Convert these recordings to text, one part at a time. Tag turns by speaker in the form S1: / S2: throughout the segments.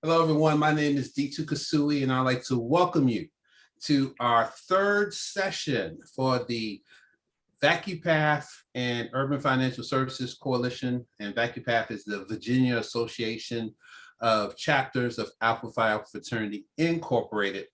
S1: Hello, everyone. My name is D2 Kasui, and I'd like to welcome you to our third session for the VacuPath and Urban Financial Services Coalition. And VacuPath is the Virginia Association of Chapters of Alpha Phi Alpha Fraternity Incorporated.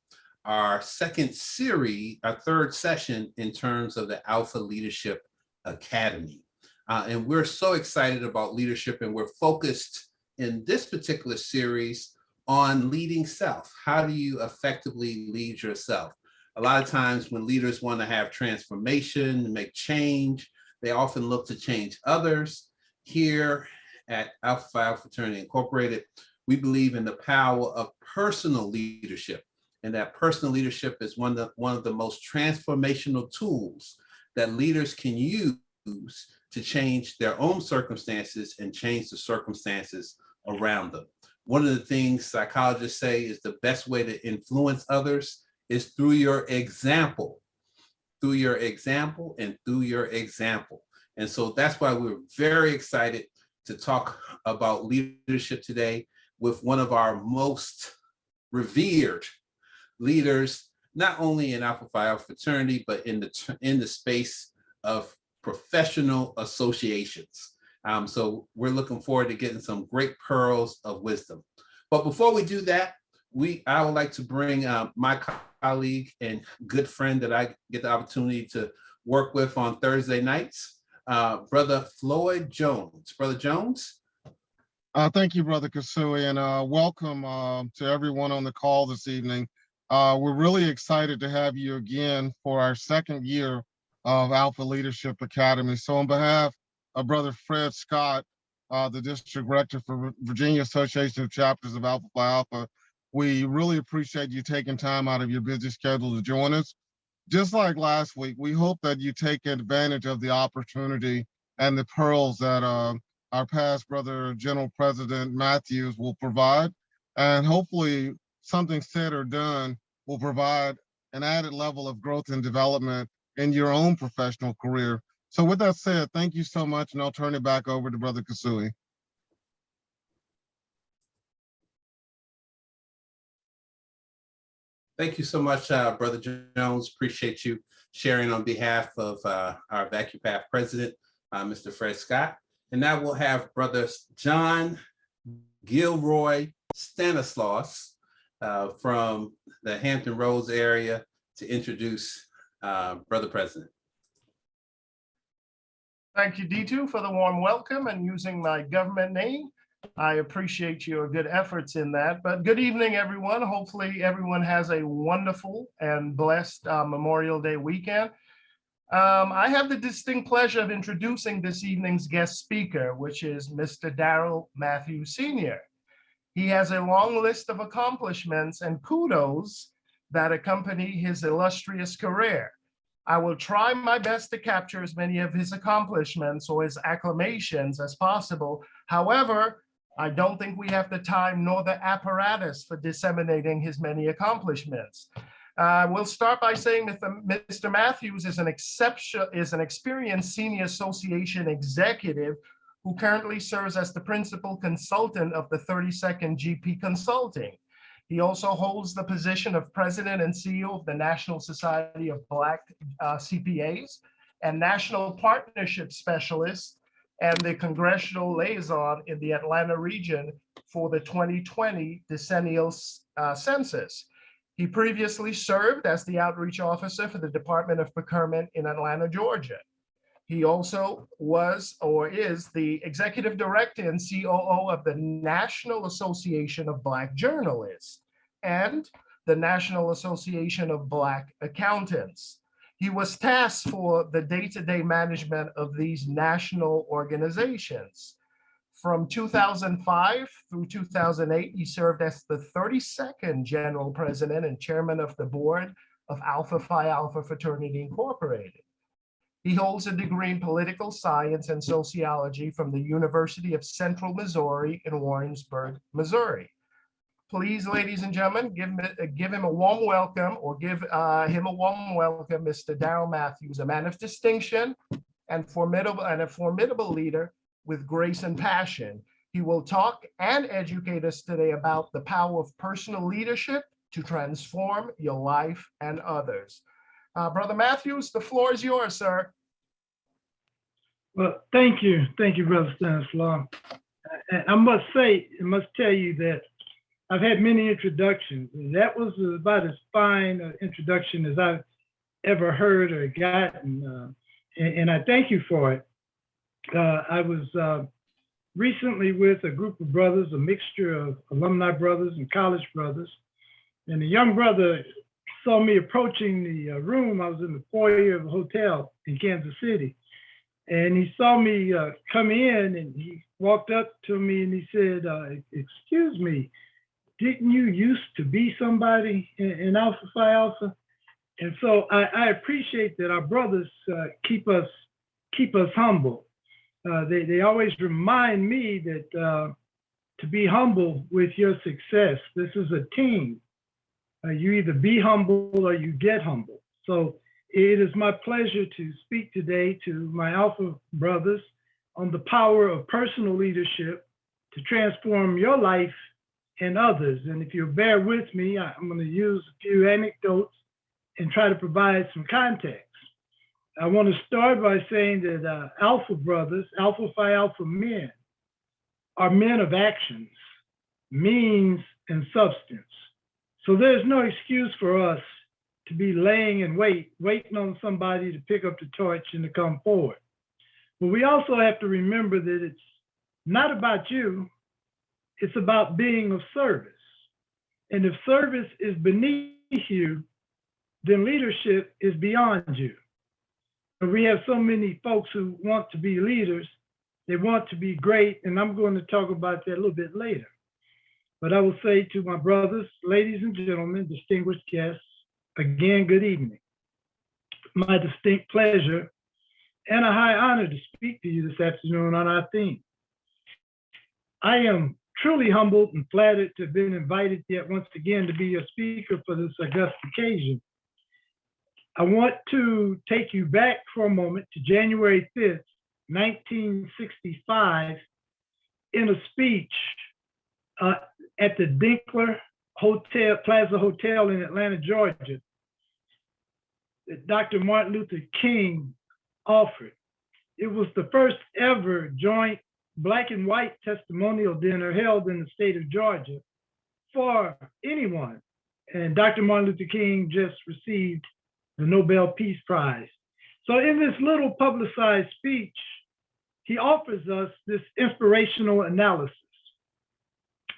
S1: Our second series, our third session in terms of the Alpha Leadership Academy. And we're so excited about leadership, and we're focused in this particular series on leading self. How do you effectively lead yourself? A lot of times when leaders want to have transformation, make change, they often look to change others. Here at Alpha Phi Alpha Fraternity Incorporated, we believe in the power of personal leadership, and that personal leadership is one of the most transformational tools that leaders can use to change their own circumstances and change the circumstances around them. One of the things psychologists say is the best way to influence others is through your example, and through your example. And so that's why we're very excited to talk about leadership today with one of our most revered leaders, not only in Alpha Phi Alpha fraternity, but in the space of professional associations. So we're looking forward to getting some great pearls of wisdom. But before we do that, I would like to bring my colleague and good friend that I get the opportunity to work with on Thursday nights, Brother Floyd Jones. Brother Jones.
S2: Thank you, Brother Kasui, and welcome to everyone on the call this evening. We're really excited to have you again for our second year of Alpha Leadership Academy. So on behalf of Brother Fred Scott, the District Director for Virginia Association of Chapters of Alpha Phi Alpha, we really appreciate you taking time out of your busy schedule to join us. Just like last week, we hope that you take advantage of the opportunity and the pearls that our past Brother General President Matthews will provide. And hopefully something said or done will provide an added level of growth and development in your own professional career. So with that said, thank you so much, and I'll turn it back over to Brother Kasui.
S1: Thank you so much, Brother Jones. Appreciate you sharing on behalf of our VacuPath president, Mr. Fred Scott. And now we'll have Brother John Gilroy Stanislaus from the Hampton Roads area to introduce Brother President.
S3: Thank you, D2, for the warm welcome and using my government name. I appreciate your good efforts in that. But good evening, everyone. Hopefully everyone has a wonderful and blessed Memorial Day weekend. I have the distinct pleasure of introducing this evening's guest speaker, which is Mr. Darryl Matthews Sr. He has a long list of accomplishments and kudos that accompany his illustrious career. I will try my best to capture as many of his accomplishments or his acclamations as possible. However, I don't think we have the time nor the apparatus for disseminating his many accomplishments. We'll start by saying that Mr. Matthews is an experienced senior association executive who currently serves as the principal consultant of the 32nd GP Consulting. He also holds the position of president and CEO of the National Society of Black CPAs and national partnership specialist and the congressional liaison in the Atlanta region for the 2020 decennial census. He previously served as the outreach officer for the Department of Procurement in Atlanta, Georgia. He also was or is the executive director and COO of the National Association of Black Journalists and the National Association of Black Accountants. He was tasked for the day-to-day management of these national organizations. From 2005 through 2008, he served as the 32nd General President and Chairman of the Board of Alpha Phi Alpha Fraternity Incorporated. He holds a degree in political science and sociology from the University of Central Missouri in Warrensburg, Missouri. Please, ladies and gentlemen, give him a warm welcome, Mr. Darryl Matthews, a man of distinction and a formidable leader with grace and passion. He will talk and educate us today about the power of personal leadership to transform your life and others. Brother Matthews, the floor is yours, sir.
S4: Well, thank you. Thank you, Brother Stanislaw. I must tell you that I've had many introductions. That was about as fine an introduction as I've ever heard or gotten. And I thank you for it. I was recently with a group of brothers, a mixture of alumni brothers and college brothers. And the young brother saw me approaching the room. I was in the foyer of a hotel in Kansas City. And he saw me come in, and he walked up to me and he said, excuse me, didn't you used to be somebody in Alpha Phi Alpha? And so I appreciate that our brothers keep us humble. They always remind me that to be humble with your success. This is a team. You either be humble or you get humble. So it is my pleasure to speak today to my Alpha brothers on the power of personal leadership to transform your life and others. And if you'll bear with me, I'm going to use a few anecdotes and try to provide some context. I want to start by saying that Alpha brothers, Alpha Phi Alpha men, are men of actions, means, and substance. So there's no excuse for us to be laying in waiting on somebody to pick up the torch and to come forward. But we also have to remember that it's not about you, it's about being of service. And if service is beneath you, then leadership is beyond you. And we have so many folks who want to be leaders, they want to be great, and I'm going to talk about that a little bit later. But I will say to my brothers, ladies and gentlemen, distinguished guests, again, good evening. My distinct pleasure and a high honor to speak to you this afternoon on our theme. I am truly humbled and flattered to have been invited yet once again to be your speaker for this august occasion. I want to take you back for a moment to January 5th, 1965, in a speech at the Dinkler Plaza Hotel in Atlanta, Georgia, that Dr. Martin Luther King offered. It was the first ever joint black and white testimonial dinner held in the state of Georgia for anyone. And Dr. Martin Luther King just received the Nobel Peace Prize. So in this little publicized speech, he offers us this inspirational analysis.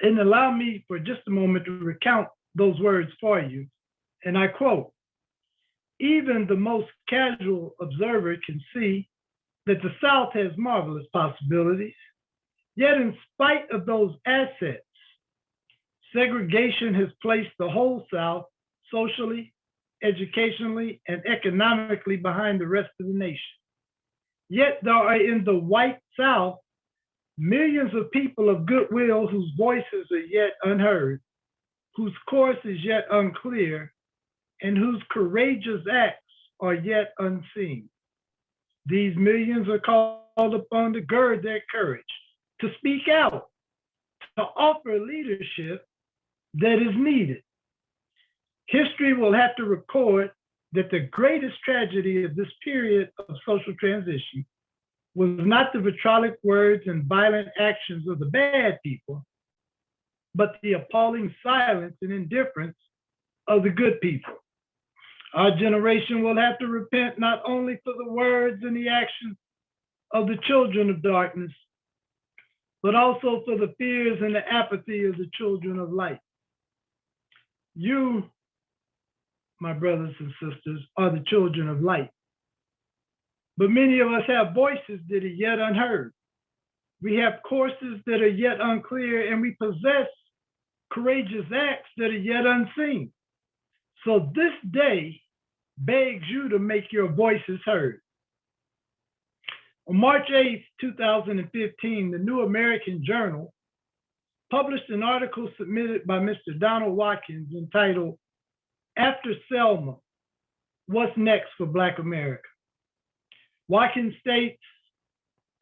S4: And allow me for just a moment to recount those words for you. And I quote, "Even the most casual observer can see that the South has marvelous possibilities. Yet in spite of those assets, segregation has placed the whole South socially, educationally, and economically behind the rest of the nation. Yet there are in the white South millions of people of goodwill whose voices are yet unheard, whose course is yet unclear, and whose courageous acts are yet unseen. These millions are called upon to gird their courage, to speak out, to offer leadership that is needed. History will have to record that the greatest tragedy of this period of social transition was not the vitriolic words and violent actions of the bad people, but the appalling silence and indifference of the good people. Our generation will have to repent not only for the words and the actions of the children of darkness, but also for the fears and the apathy of the children of light. You, my brothers and sisters, are the children of light. But many of us have voices that are yet unheard. We have courses that are yet unclear, and we possess courageous acts that are yet unseen. So this day begs you to make your voices heard. On March 8th, 2015, the New American Journal published an article submitted by Mr. Donald Watkins entitled, "After Selma, What's Next for Black America?" Watkins states,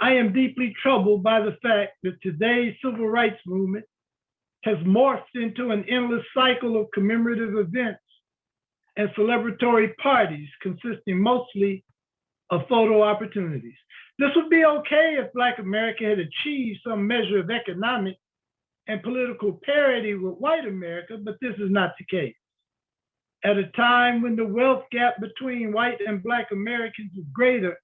S4: I am deeply troubled by the fact that today's civil rights movement has morphed into an endless cycle of commemorative events and celebratory parties consisting mostly of photo opportunities. This would be okay if Black America had achieved some measure of economic and political parity with white America, but this is not the case. At a time when the wealth gap between white and Black Americans is greater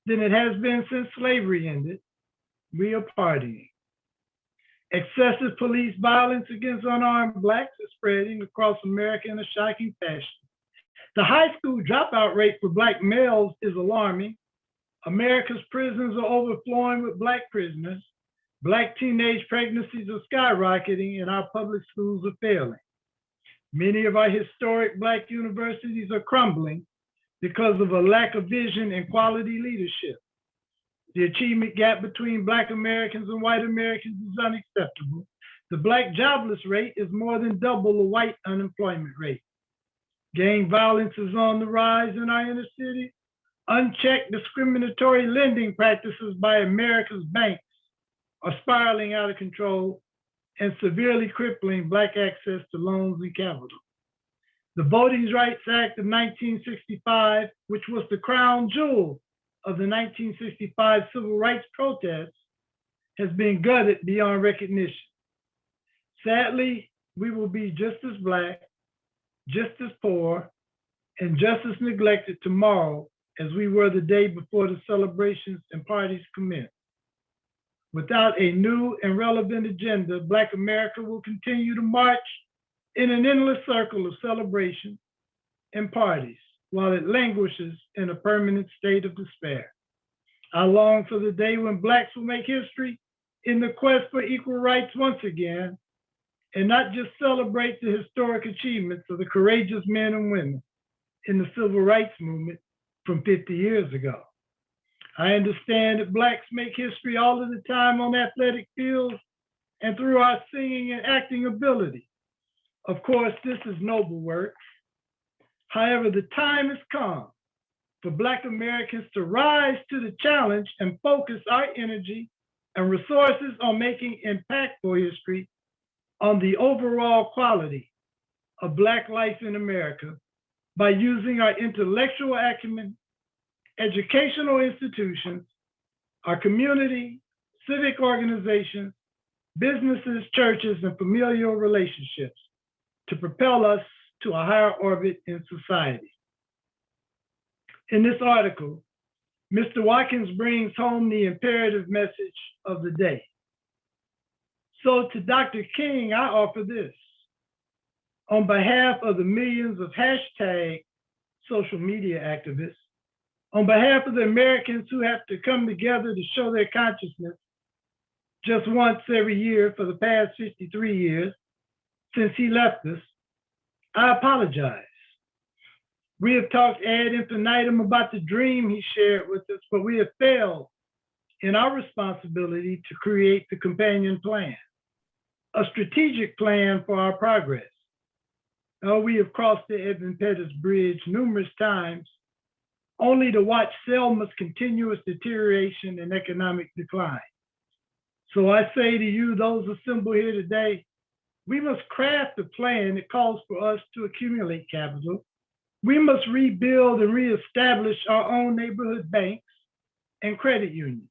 S4: than it has been since slavery ended, we are partying. Excessive police violence against unarmed Blacks is spreading across America in a shocking fashion. The high school dropout rate for Black males is alarming. America's prisons are overflowing with Black prisoners. Black teenage pregnancies are skyrocketing and our public schools are failing. Many of our historic Black universities are crumbling because of a lack of vision and quality leadership. The achievement gap between Black Americans and white Americans is unacceptable. The Black jobless rate is more than double the white unemployment rate. Gang violence is on the rise in our inner city. Unchecked discriminatory lending practices by America's banks are spiraling out of control and severely crippling Black access to loans and capital. The Voting Rights Act of 1965, which was the crown jewel of the 1965 civil rights protests, has been gutted beyond recognition. Sadly, we will be just as Black, just as poor, and just as neglected tomorrow as we were the day before the celebrations and parties commenced. Without a new and relevant agenda, Black America will continue to march in an endless circle of celebrations and parties while it languishes in a permanent state of despair. I long for the day when Blacks will make history in the quest for equal rights once again, and not just celebrate the historic achievements of the courageous men and women in the civil rights movement from 50 years ago. I understand that Blacks make history all of the time on athletic fields and through our singing and acting ability. Of course, this is noble work. However, the time has come for Black Americans to rise to the challenge and focus our energy and resources on making impactful history on the overall quality of Black life in America by using our intellectual acumen, educational institutions, our community, civic organizations, businesses, churches, and familial relationships to propel us to a higher orbit in society. In this article, Mr. Watkins brings home the imperative message of the day. So to Dr. King, I offer this. On behalf of the millions of hashtag social media activists, on behalf of the Americans who have to come together to show their consciousness just once every year for the past 53 years since he left us, I apologize. We have talked ad infinitum about the dream he shared with us, but we have failed in our responsibility to create the companion plan, a strategic plan for our progress. We have crossed the Edmund Pettus Bridge numerous times, only to watch Selma's continuous deterioration and economic decline. So I say to you, those assembled here today, we must craft a plan that calls for us to accumulate capital. We must rebuild and reestablish our own neighborhood banks and credit unions.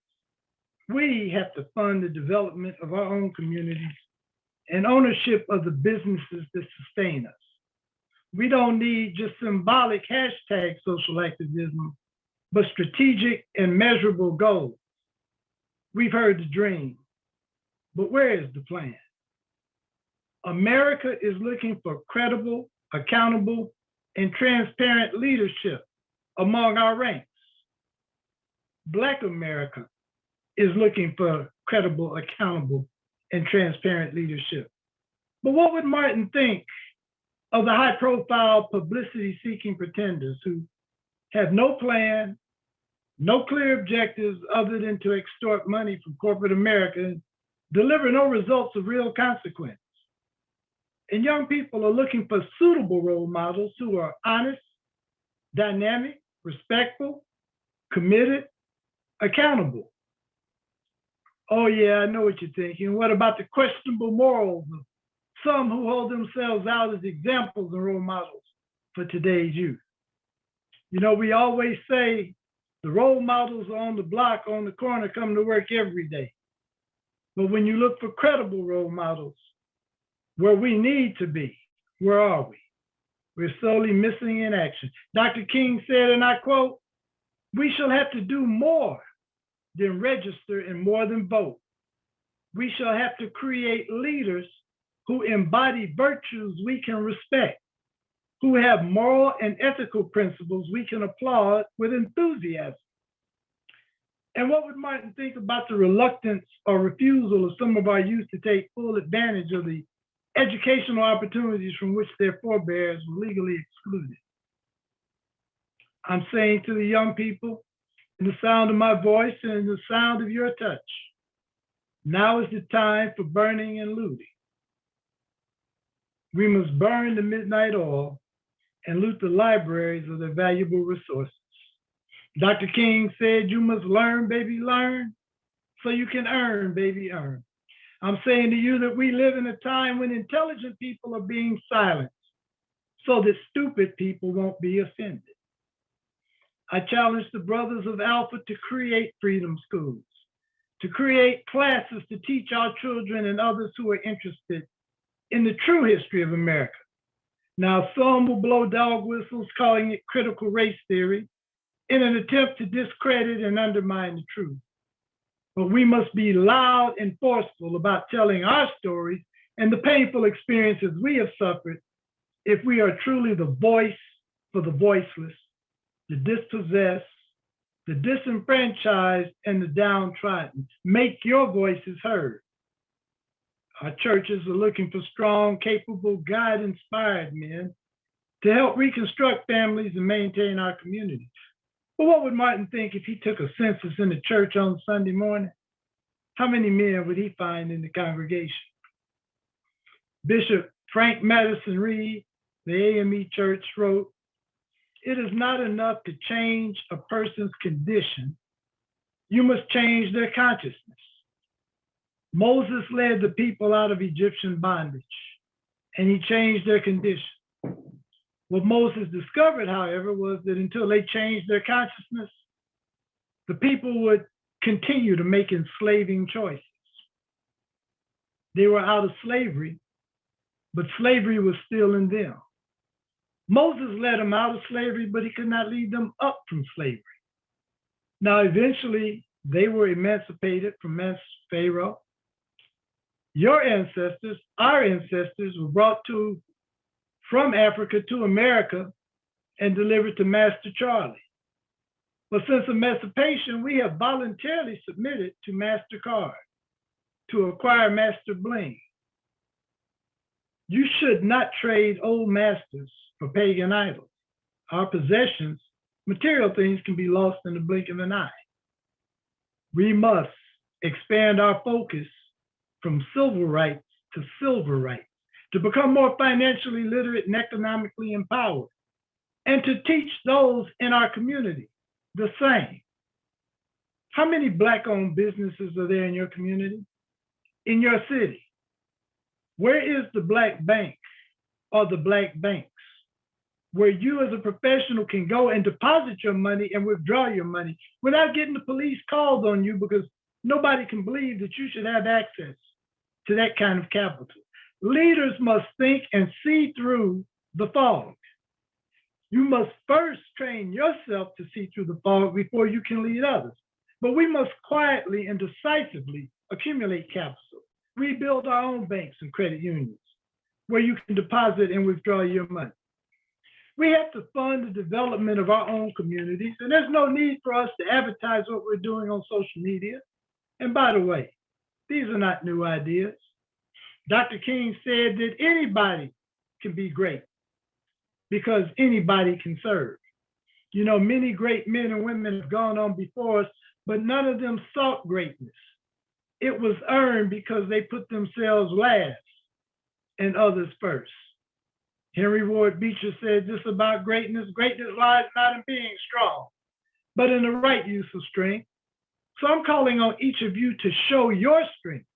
S4: We have to fund the development of our own communities and ownership of the businesses that sustain us. We don't need just symbolic hashtag social activism, but strategic and measurable goals. We've heard the dream, but where is the plan? America is looking for credible, accountable, and transparent leadership among our ranks. Black America is looking for credible, accountable, and transparent leadership. But what would Martin think of the high-profile publicity-seeking pretenders who have no plan, no clear objectives other than to extort money from corporate America and deliver no results of real consequence? And young people are looking for suitable role models who are honest, dynamic, respectful, committed, accountable. Oh yeah, I know what you're thinking. What about the questionable morals of some who hold themselves out as examples and role models for today's youth? You know, we always say the role models are on the block, on the corner, come to work every day. But when you look for credible role models, where we need to be, where are we? We're slowly missing in action. Dr. King said, and I quote, "We shall have to do more than register and more than vote. We shall have to create leaders who embody virtues we can respect, who have moral and ethical principles we can applaud with enthusiasm." And what would Martin think about the reluctance or refusal of some of our youth to take full advantage of the educational opportunities from which their forebears were legally excluded? I'm saying to the young people, in the sound of my voice and in the sound of your touch, now is the time for burning and looting. We must burn the midnight oil and loot the libraries of their valuable resources. Dr. King said, "You must learn, baby, learn, so you can earn, baby, earn." I'm saying to you that we live in a time when intelligent people are being silenced so that stupid people won't be offended. I challenge the brothers of Alpha to create freedom schools, to create classes to teach our children and others who are interested in the true history of America. Now, some will blow dog whistles calling it critical race theory in an attempt to discredit and undermine the truth. But we must be loud and forceful about telling our stories and the painful experiences we have suffered if we are truly the voice for the voiceless, the dispossessed, the disenfranchised, and the downtrodden. Make your voices heard. Our churches are looking for strong, capable, God-inspired men to help reconstruct families and maintain our communities. But what would Martin think if he took a census in the church on Sunday morning? How many men would he find in the congregation? Bishop Frank Madison Reed, the AME Church, wrote, "It is not enough to change a person's condition. You must change their consciousness." Moses led the people out of Egyptian bondage, and he changed their condition. What Moses discovered, however, was that until they changed their consciousness, the people would continue to make enslaving choices. They were out of slavery, but slavery was still in them. Moses led them out of slavery, but he could not lead them up from slavery. Now, eventually, they were emancipated from Pharaoh. Your ancestors, our ancestors, were brought from Africa to America and delivered to Master Charlie. But since emancipation, we have voluntarily submitted to MasterCard to acquire Master Bling. You should not trade old masters for pagan idols. Our possessions, material things, can be lost in the blink of an eye. We must expand our focus from civil rights to silver rights, to become more financially literate and economically empowered, and to teach those in our community the same. How many Black-owned businesses are there in your community, in your city? Where is the Black bank or the Black banks, where you as a professional can go and deposit your money and withdraw your money without getting the police called on you, because nobody can believe that you should have access to that kind of capital? Leaders must think and see through the fog. You must first train yourself to see through the fog before you can lead others. But we must quietly and decisively accumulate capital, rebuild our own banks and credit unions where you can deposit and withdraw your money. We have to fund the development of our own communities, and there's no need for us to advertise what we're doing on social media. And by the way, these are not new ideas. Dr. King said that anybody can be great because anybody can serve. You know, many great men and women have gone on before us, but none of them sought greatness. It was earned because they put themselves last and others first. Henry Ward Beecher said this about greatness: greatness lies not in being strong, but in the right use of strength. So I'm calling on each of you to show your strength,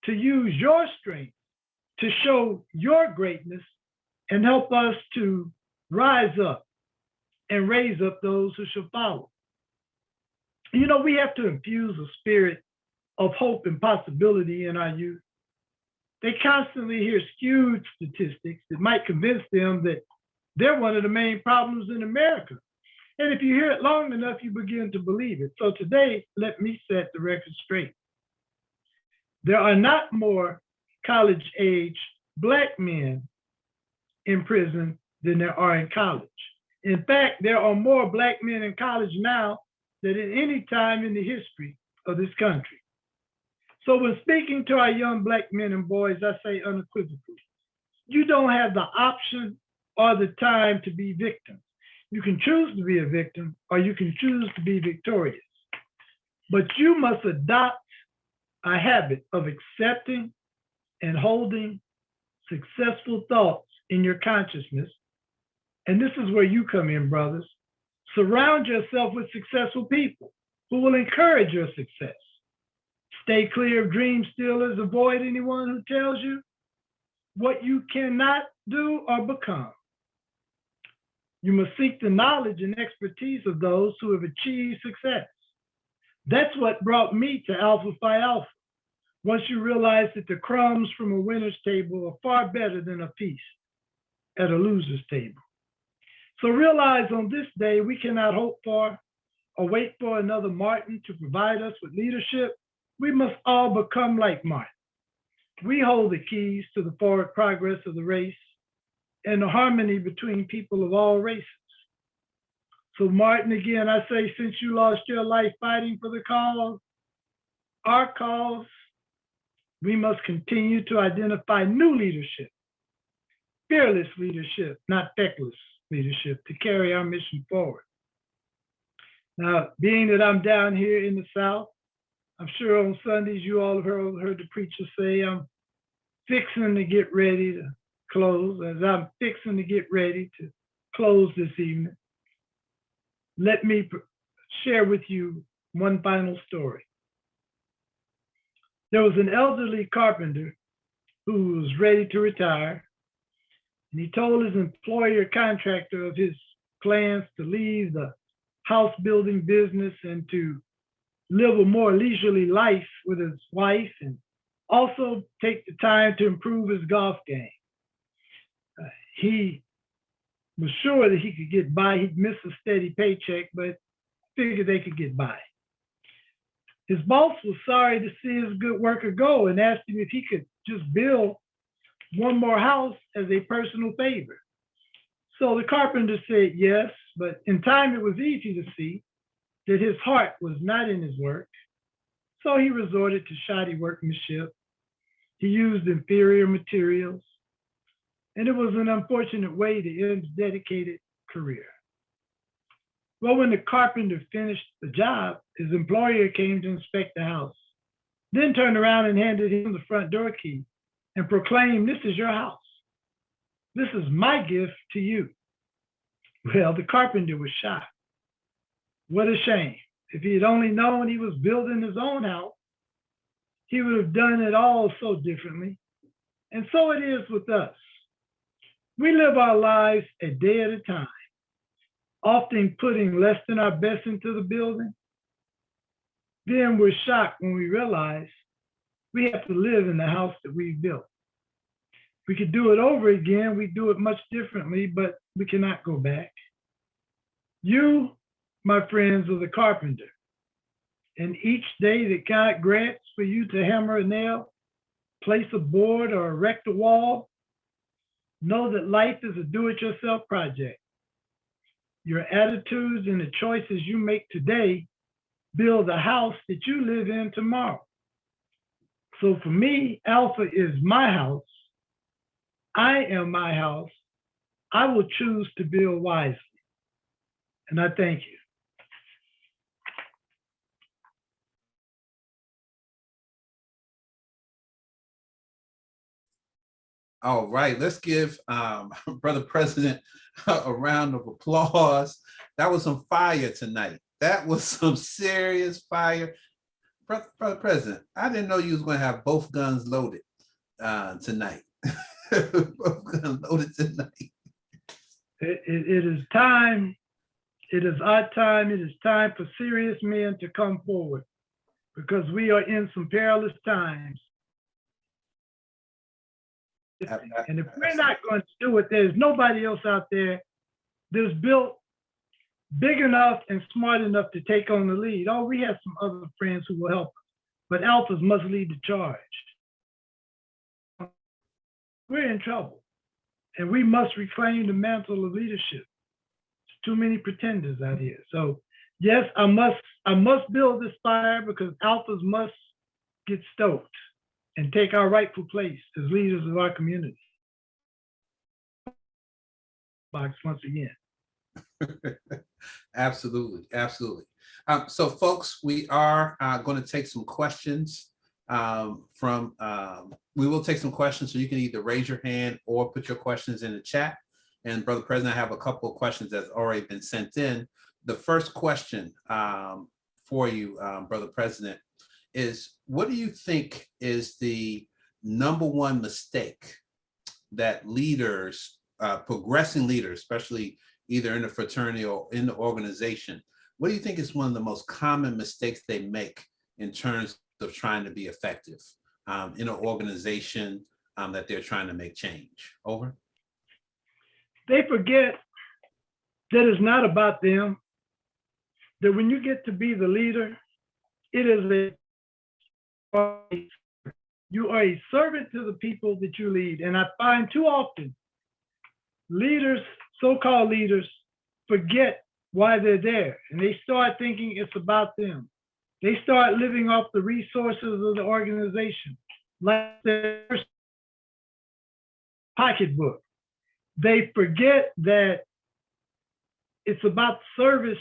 S4: to use your strength, to show your greatness and help us to rise up and raise up those who shall follow. You know, we have to infuse a spirit of hope and possibility in our youth. They constantly hear skewed statistics that might convince them that they're one of the main problems in America. And if you hear it long enough, you begin to believe it. So today, let me set the record straight. There are not more college-age Black men in prison than there are in college. In fact, there are more Black men in college now than at any time in the history of this country. So when speaking to our young Black men and boys, I say unequivocally, you don't have the option or the time to be victims. You can choose to be a victim or you can choose to be victorious. But you must adopt a habit of accepting and holding successful thoughts in your consciousness. And this is where you come in, brothers. Surround yourself with successful people who will encourage your success. Stay clear of dream stealers. Avoid anyone who tells you what you cannot do or become. You must seek the knowledge and expertise of those who have achieved success. That's what brought me to Alpha Phi Alpha. Once you realize that the crumbs from a winner's table are far better than a feast at a loser's table. So realize on this day, we cannot hope for or wait for another Martin to provide us with leadership. We must all become like Martin. We hold the keys to the forward progress of the race and the harmony between people of all races. So Martin, again, I say, since you lost your life fighting for the cause, our cause, we must continue to identify new leadership, fearless leadership, not feckless leadership, to carry our mission forward. Now, being that I'm down here in the South, I'm sure on Sundays you all have heard the preacher say, I'm fixing to get ready to close. As I'm fixing to get ready to close this evening, let me share with you one final story. There was an elderly carpenter who was ready to retire, and he told his employer contractor of his plans to leave the house building business and to live a more leisurely life with his wife and also take the time to improve his golf game. He was sure that he could get by. He'd miss a steady paycheck, but figured they could get by. His boss was sorry to see his good worker go and asked him if he could just build one more house as a personal favor. So the carpenter said yes, but in time it was easy to see that his heart was not in his work. So he resorted to shoddy workmanship. He used inferior materials, and it was an unfortunate way to end his dedicated career. Well, when the carpenter finished the job, his employer came to inspect the house, then turned around and handed him the front door key and proclaimed, "This is your house. This is my gift to you." Well, the carpenter was shocked. What a shame. If he had only known he was building his own house, he would have done it all so differently. And so it is with us. We live our lives a day at a time, often putting less than our best into the building. Then we're shocked when we realize we have to live in the house that we built. If we could do it over again, we'd do it much differently, but we cannot go back. You, my friends, are the carpenter. And each day that God grants for you to hammer a nail, place a board, or erect a wall, know that life is a do-it-yourself project. Your attitudes and the choices you make today build the house that you live in tomorrow. So for me, Alpha is my house. I am my house. I will choose to build wisely. And I thank you.
S1: All right, let's give Brother President a round of applause. That was some fire tonight. That was some serious fire. Brother President, I didn't know you was going to have both guns loaded tonight. Both guns loaded tonight.
S4: It is time. It is our time. It is time for serious men to come forward because we are in some perilous times. And if we're not going to do it, there's nobody else out there that's built big enough and smart enough to take on the lead. Oh, we have some other friends who will help us, but alphas must lead the charge. We're in trouble, and we must reclaim the mantle of leadership. There's too many pretenders out here. So yes, I must build this fire because alphas must get stoked and take our rightful place as leaders of our community. Box once again.
S1: Absolutely, absolutely. So folks, we are going to take some questions we will take some questions, so you can either raise your hand or put your questions in the chat. And Brother President, I have a couple of questions that's already been sent in. The first question for you, Brother President, is what do you think is the #1 mistake that leaders, progressing leaders, especially either in the fraternity or in the organization, what do you think is one of the most common mistakes they make in terms of trying to be effective in an organization that they're trying to make change? Over.
S4: They forget that it's not about them, that when you get to be the leader, it is you are a servant to the people that you lead. And I find too often leaders, so-called leaders, forget why they're there. And they start thinking it's about them. They start living off the resources of the organization, like their pocketbook. They forget that it's about service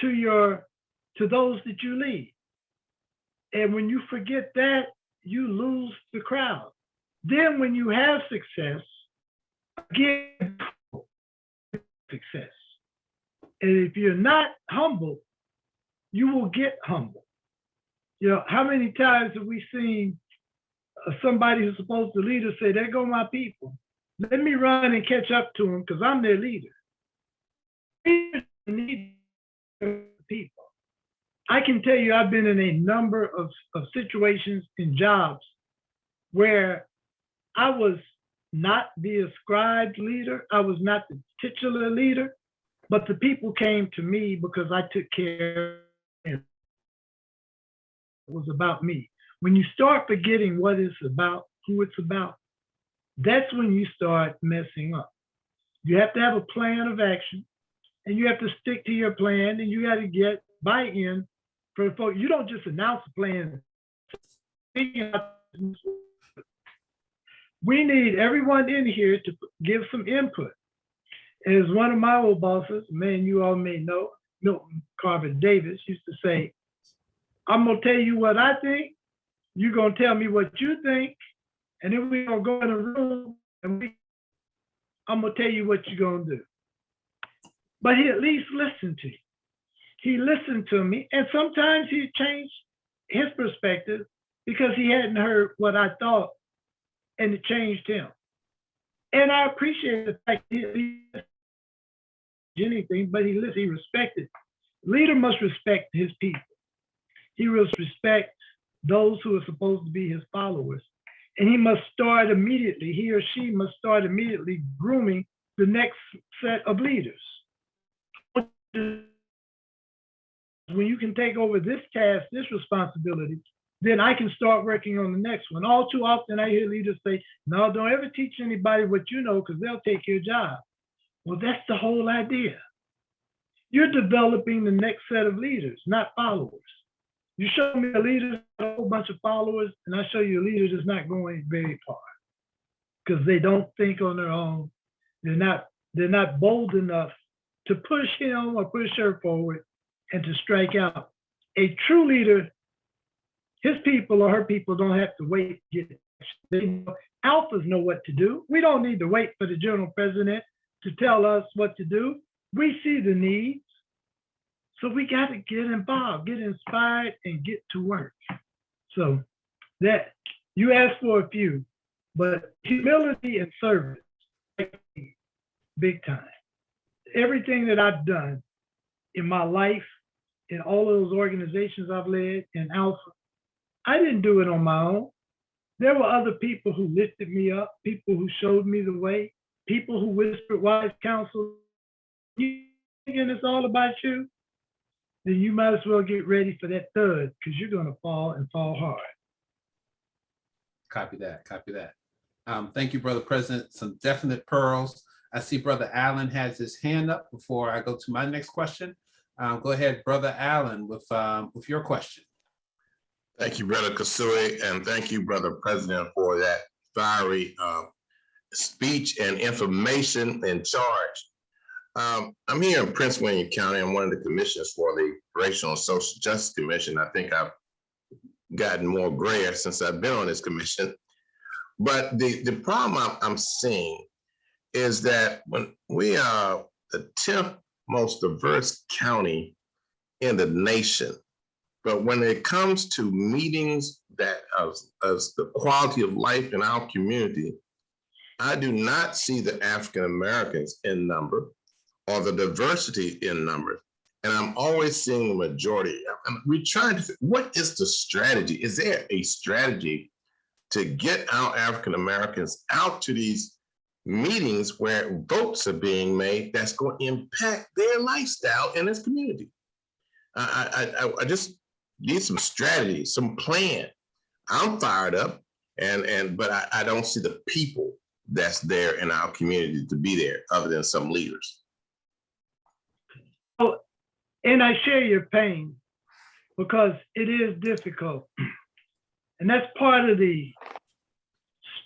S4: to those that you lead. And when you forget that, you lose the crowd. Then when you have success, again, success. And if you're not humble, you will get humble. You know, how many times have we seen somebody who's supposed to lead us say, there go my people. Let me run and catch up to them because I'm their leader. Leaders need people. I can tell you I've been in a number of situations in jobs where I was not the ascribed leader. I was not the titular leader, but the people came to me because I took care of them. It was about me. When you start forgetting what it's about, who it's about, that's when you start messing up. You have to have a plan of action, and you have to stick to your plan, and you got to get buy-in for folks. You don't just announce a plan. We need everyone in here to give some input. As one of my old bosses, a man you all may know, Milton Carver Davis, used to say, I'm gonna tell you what I think, you're gonna tell me what you think, and then we're gonna go in a room and I'm gonna tell you what you're gonna do. But he at least listened to you. He listened to me, and sometimes he changed his perspective because he hadn't heard what I thought, and it changed him. And I appreciate the fact he didn't anything, but he respected. Leader must respect his people. He must respect those who are supposed to be his followers. And he must start immediately, he or she must start immediately grooming the next set of leaders. When you can take over this task, this responsibility, then I can start working on the next one. All too often I hear leaders say, no, don't ever teach anybody what you know because they'll take your job. Well, that's the whole idea. You're developing the next set of leaders, not followers. You show me a leader, a whole bunch of followers, and I show you a leader that's not going very far because they don't think on their own. They're not bold enough to push him or push her forward and to strike out. A true leader, his people or her people don't have to wait to get it. Alphas know what to do. We don't need to wait for the general president to tell us what to do. We see the needs. So we got to get involved, get inspired, and get to work. So that you asked for a few, but humility and service, big time. Everything that I've done in my life, in all of those organizations I've led in Alpha, I didn't do it on my own. There were other people who lifted me up, people who showed me the way, people who whispered wise counsel. You thinking it's all about you? Then you might as well get ready for that thud, because you're going to fall and fall hard.
S1: Copy that, copy that. Thank you, Brother President. Some definite pearls. I see Brother Allen has his hand up before I go to my next question. Go ahead, Brother Allen, with your question.
S5: Thank you, Brother Kasui, and thank you, Brother President, for that fiery speech and information in charge. I'm here in Prince William County. I'm one of the commissioners for the Racial and Social Justice Commission. I think I've gotten more grayer since I've been on this commission. But the problem I'm seeing is that when we are the 10th most diverse county in the nation, but when it comes to meetings that as the quality of life in our community, I do not see the African Americans in number or the diversity in numbers. And I'm always seeing the majority. We're trying to, what is the strategy? Is there a strategy to get our African Americans out to these meetings where votes are being made that's going to impact their lifestyle in this community? I just need some strategy, some plan. I'm fired up, but I don't see the people that's there in our community to be there other than some leaders.
S4: Oh, and I share your pain because it is difficult. And that's part of the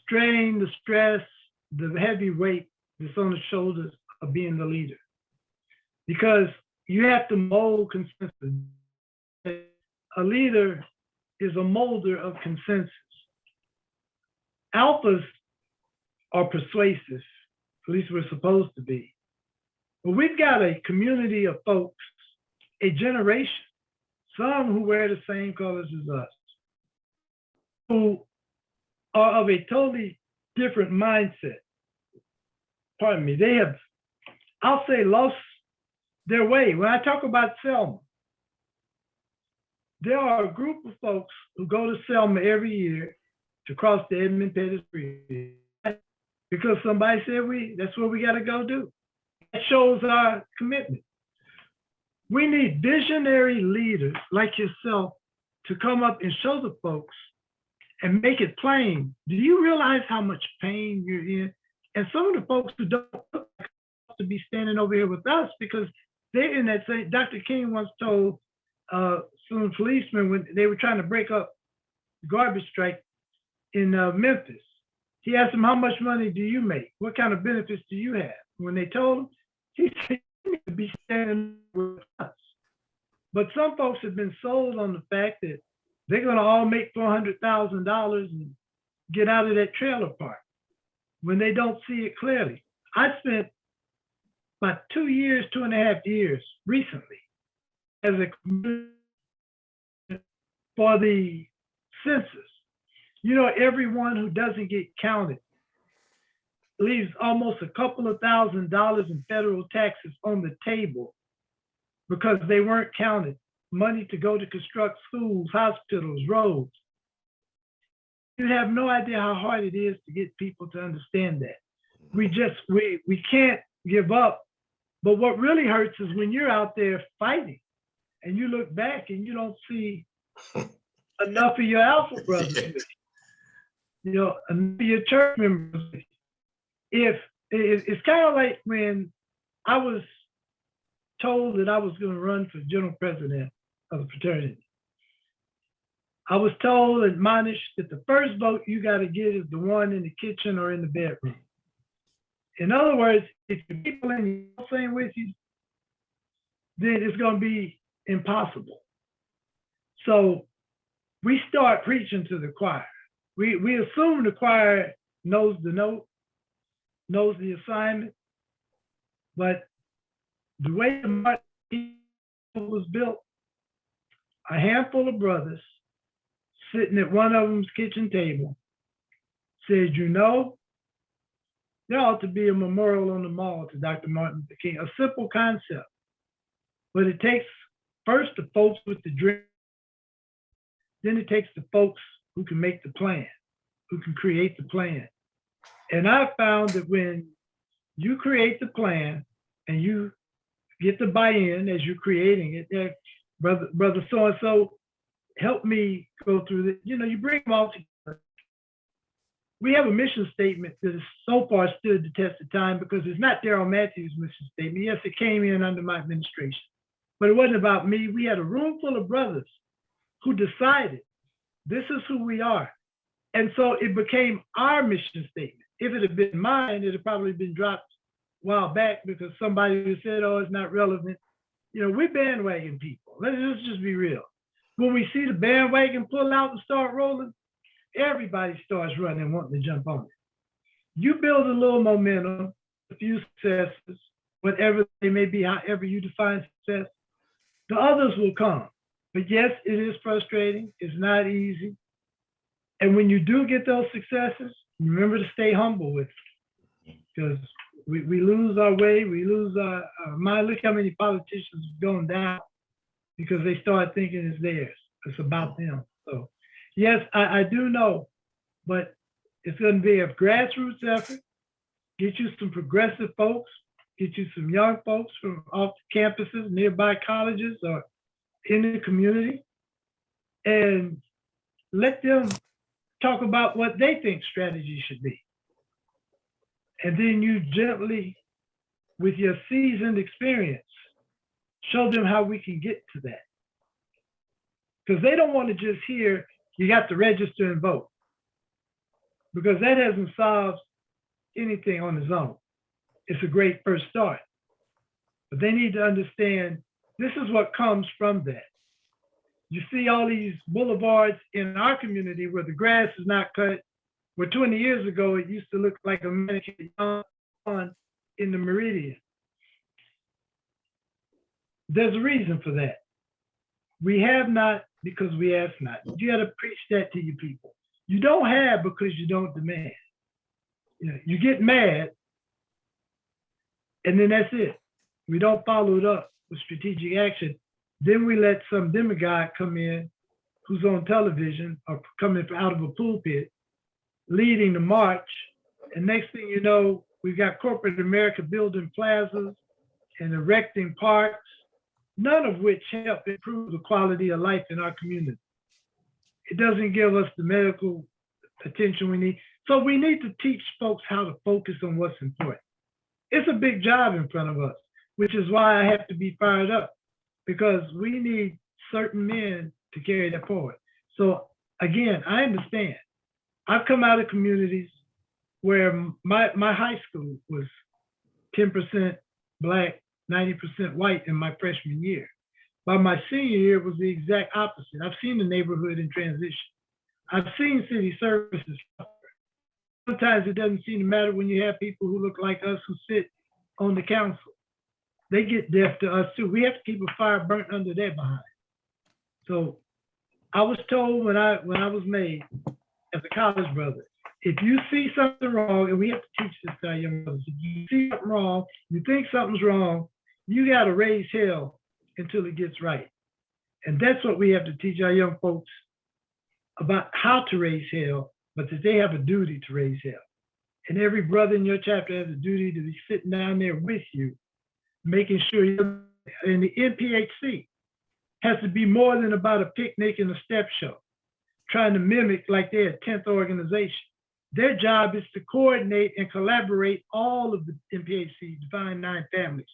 S4: strain, the stress, the heavy weight that's on the shoulders of being the leader. Because you have to mold consensus. A leader is a molder of consensus. Alphas are persuasive, at least we're supposed to be. But we've got a community of folks, a generation, some who wear the same colors as us, who are of a totally different mindset. Pardon me, they have, I'll say, lost their way. When I talk about Selma, there are a group of folks who go to Selma every year to cross the Edmund Pettus Bridge because somebody said that's what we got to go do. That shows our commitment. We need visionary leaders like yourself to come up and show the folks and make it plain. Do you realize how much pain you're in? And some of the folks who don't look like to be standing over here with us because they're in that same, Dr. King once told some policemen when they were trying to break up the garbage strike in Memphis. He asked them, how much money do you make? What kind of benefits do you have? When they told him, he said, you need to be standing with us. But some folks have been sold on the fact that they're going to all make $400,000 and get out of that trailer park when they don't see it clearly. I spent about 2.5 years recently as a for the census. You know, everyone who doesn't get counted leaves almost a couple of $1,000s in federal taxes on the table because they weren't counted. Money to go to construct schools, hospitals, roads. You have no idea how hard it is to get people to understand that. We can't give up. But what really hurts is when you're out there fighting and you look back and you don't see enough of your alpha brothers, you know, enough of your church members. It's kind of like when I was told that I was going to run for general president of the fraternity. I was told, admonished, that the first vote you got to get is the one in the kitchen or in the bedroom. In other words, if the people in the same with you, then it's going to be impossible. So we start preaching to the choir. We assume the choir knows the note, knows the assignment, but the way the was built, a handful of brothers sitting at one of them's kitchen table said, you know, there ought to be a memorial on the mall to Dr. Martin Luther King, a simple concept. But it takes first the folks with the dream, then it takes the folks who can make the plan, who can create the plan. And I found that when you create the plan and you get the buy-in as you're creating it, brother so-and-so, help me go through this. You know, you bring them all together. We have a mission statement that has so far stood the test of time because it's not Darryl Matthews' mission statement. Yes, it came in under my administration, but it wasn't about me. We had a room full of brothers who decided this is who we are. And so it became our mission statement. If it had been mine, it had probably been dropped a while back because somebody who said, oh, it's not relevant. You know, we're bandwagon people. Let's just be real. When we see the bandwagon pull out and start rolling, everybody starts running and wanting to jump on it. You build a little momentum, a few successes, whatever they may be, however you define success, the others will come. But yes, it is frustrating. It's not easy. And when you do get those successes, remember to stay humble with it, because we lose our way, we lose our mind. Look how many politicians have gone down because they start thinking it's theirs. It's about them. So yes, I do know, but it's going to be a grassroots effort. Get you some progressive folks, get you some young folks from off campuses, nearby colleges, or in the community, and let them talk about what they think strategy should be. And then you gently, with your seasoned experience, show them how we can get to that. Because they don't want to just hear, you got to register and vote. Because that hasn't solved anything on its own. It's a great first start. But they need to understand this is what comes from that. You see all these boulevards in our community where the grass is not cut, where 20 years ago it used to look like a manicured lawn in the Meridian. There's a reason for that. We have not because we ask not. You got to preach that to your people. You don't have because you don't demand. You know, you get mad, and then that's it. We don't follow it up with strategic action. Then we let some demagogue come in who's on television or coming out of a pulpit, leading the march. And next thing you know, we've got corporate America building plazas and erecting parks, none of which help improve the quality of life in our community. It doesn't give us the medical attention we need. So we need to teach folks how to focus on what's important. It's a big job in front of us, which is why I have to be fired up, because we need certain men to carry that forward. So again, I understand. I've come out of communities where my high school was 10% Black, 90% white in my freshman year. By my senior year, it was the exact opposite. I've seen the neighborhood in transition. I've seen city services. Sometimes it doesn't seem to matter when you have people who look like us who sit on the council. They get deaf to us too. We have to keep a fire burnt under their behind. So I was told when I was made as a college brother, if you see something wrong, and we have to teach this to our young brothers, if you see something wrong, you think something's wrong, you got to raise hell until it gets right. And that's what we have to teach our young folks about, how to raise hell, but that they have a duty to raise hell. And every brother in your chapter has a duty to be sitting down there with you, making sure you're, and the NPHC has to be more than about a picnic and a step show, trying to mimic like they're a 10th organization. Their job is to coordinate and collaborate all of the NPHC Divine Nine families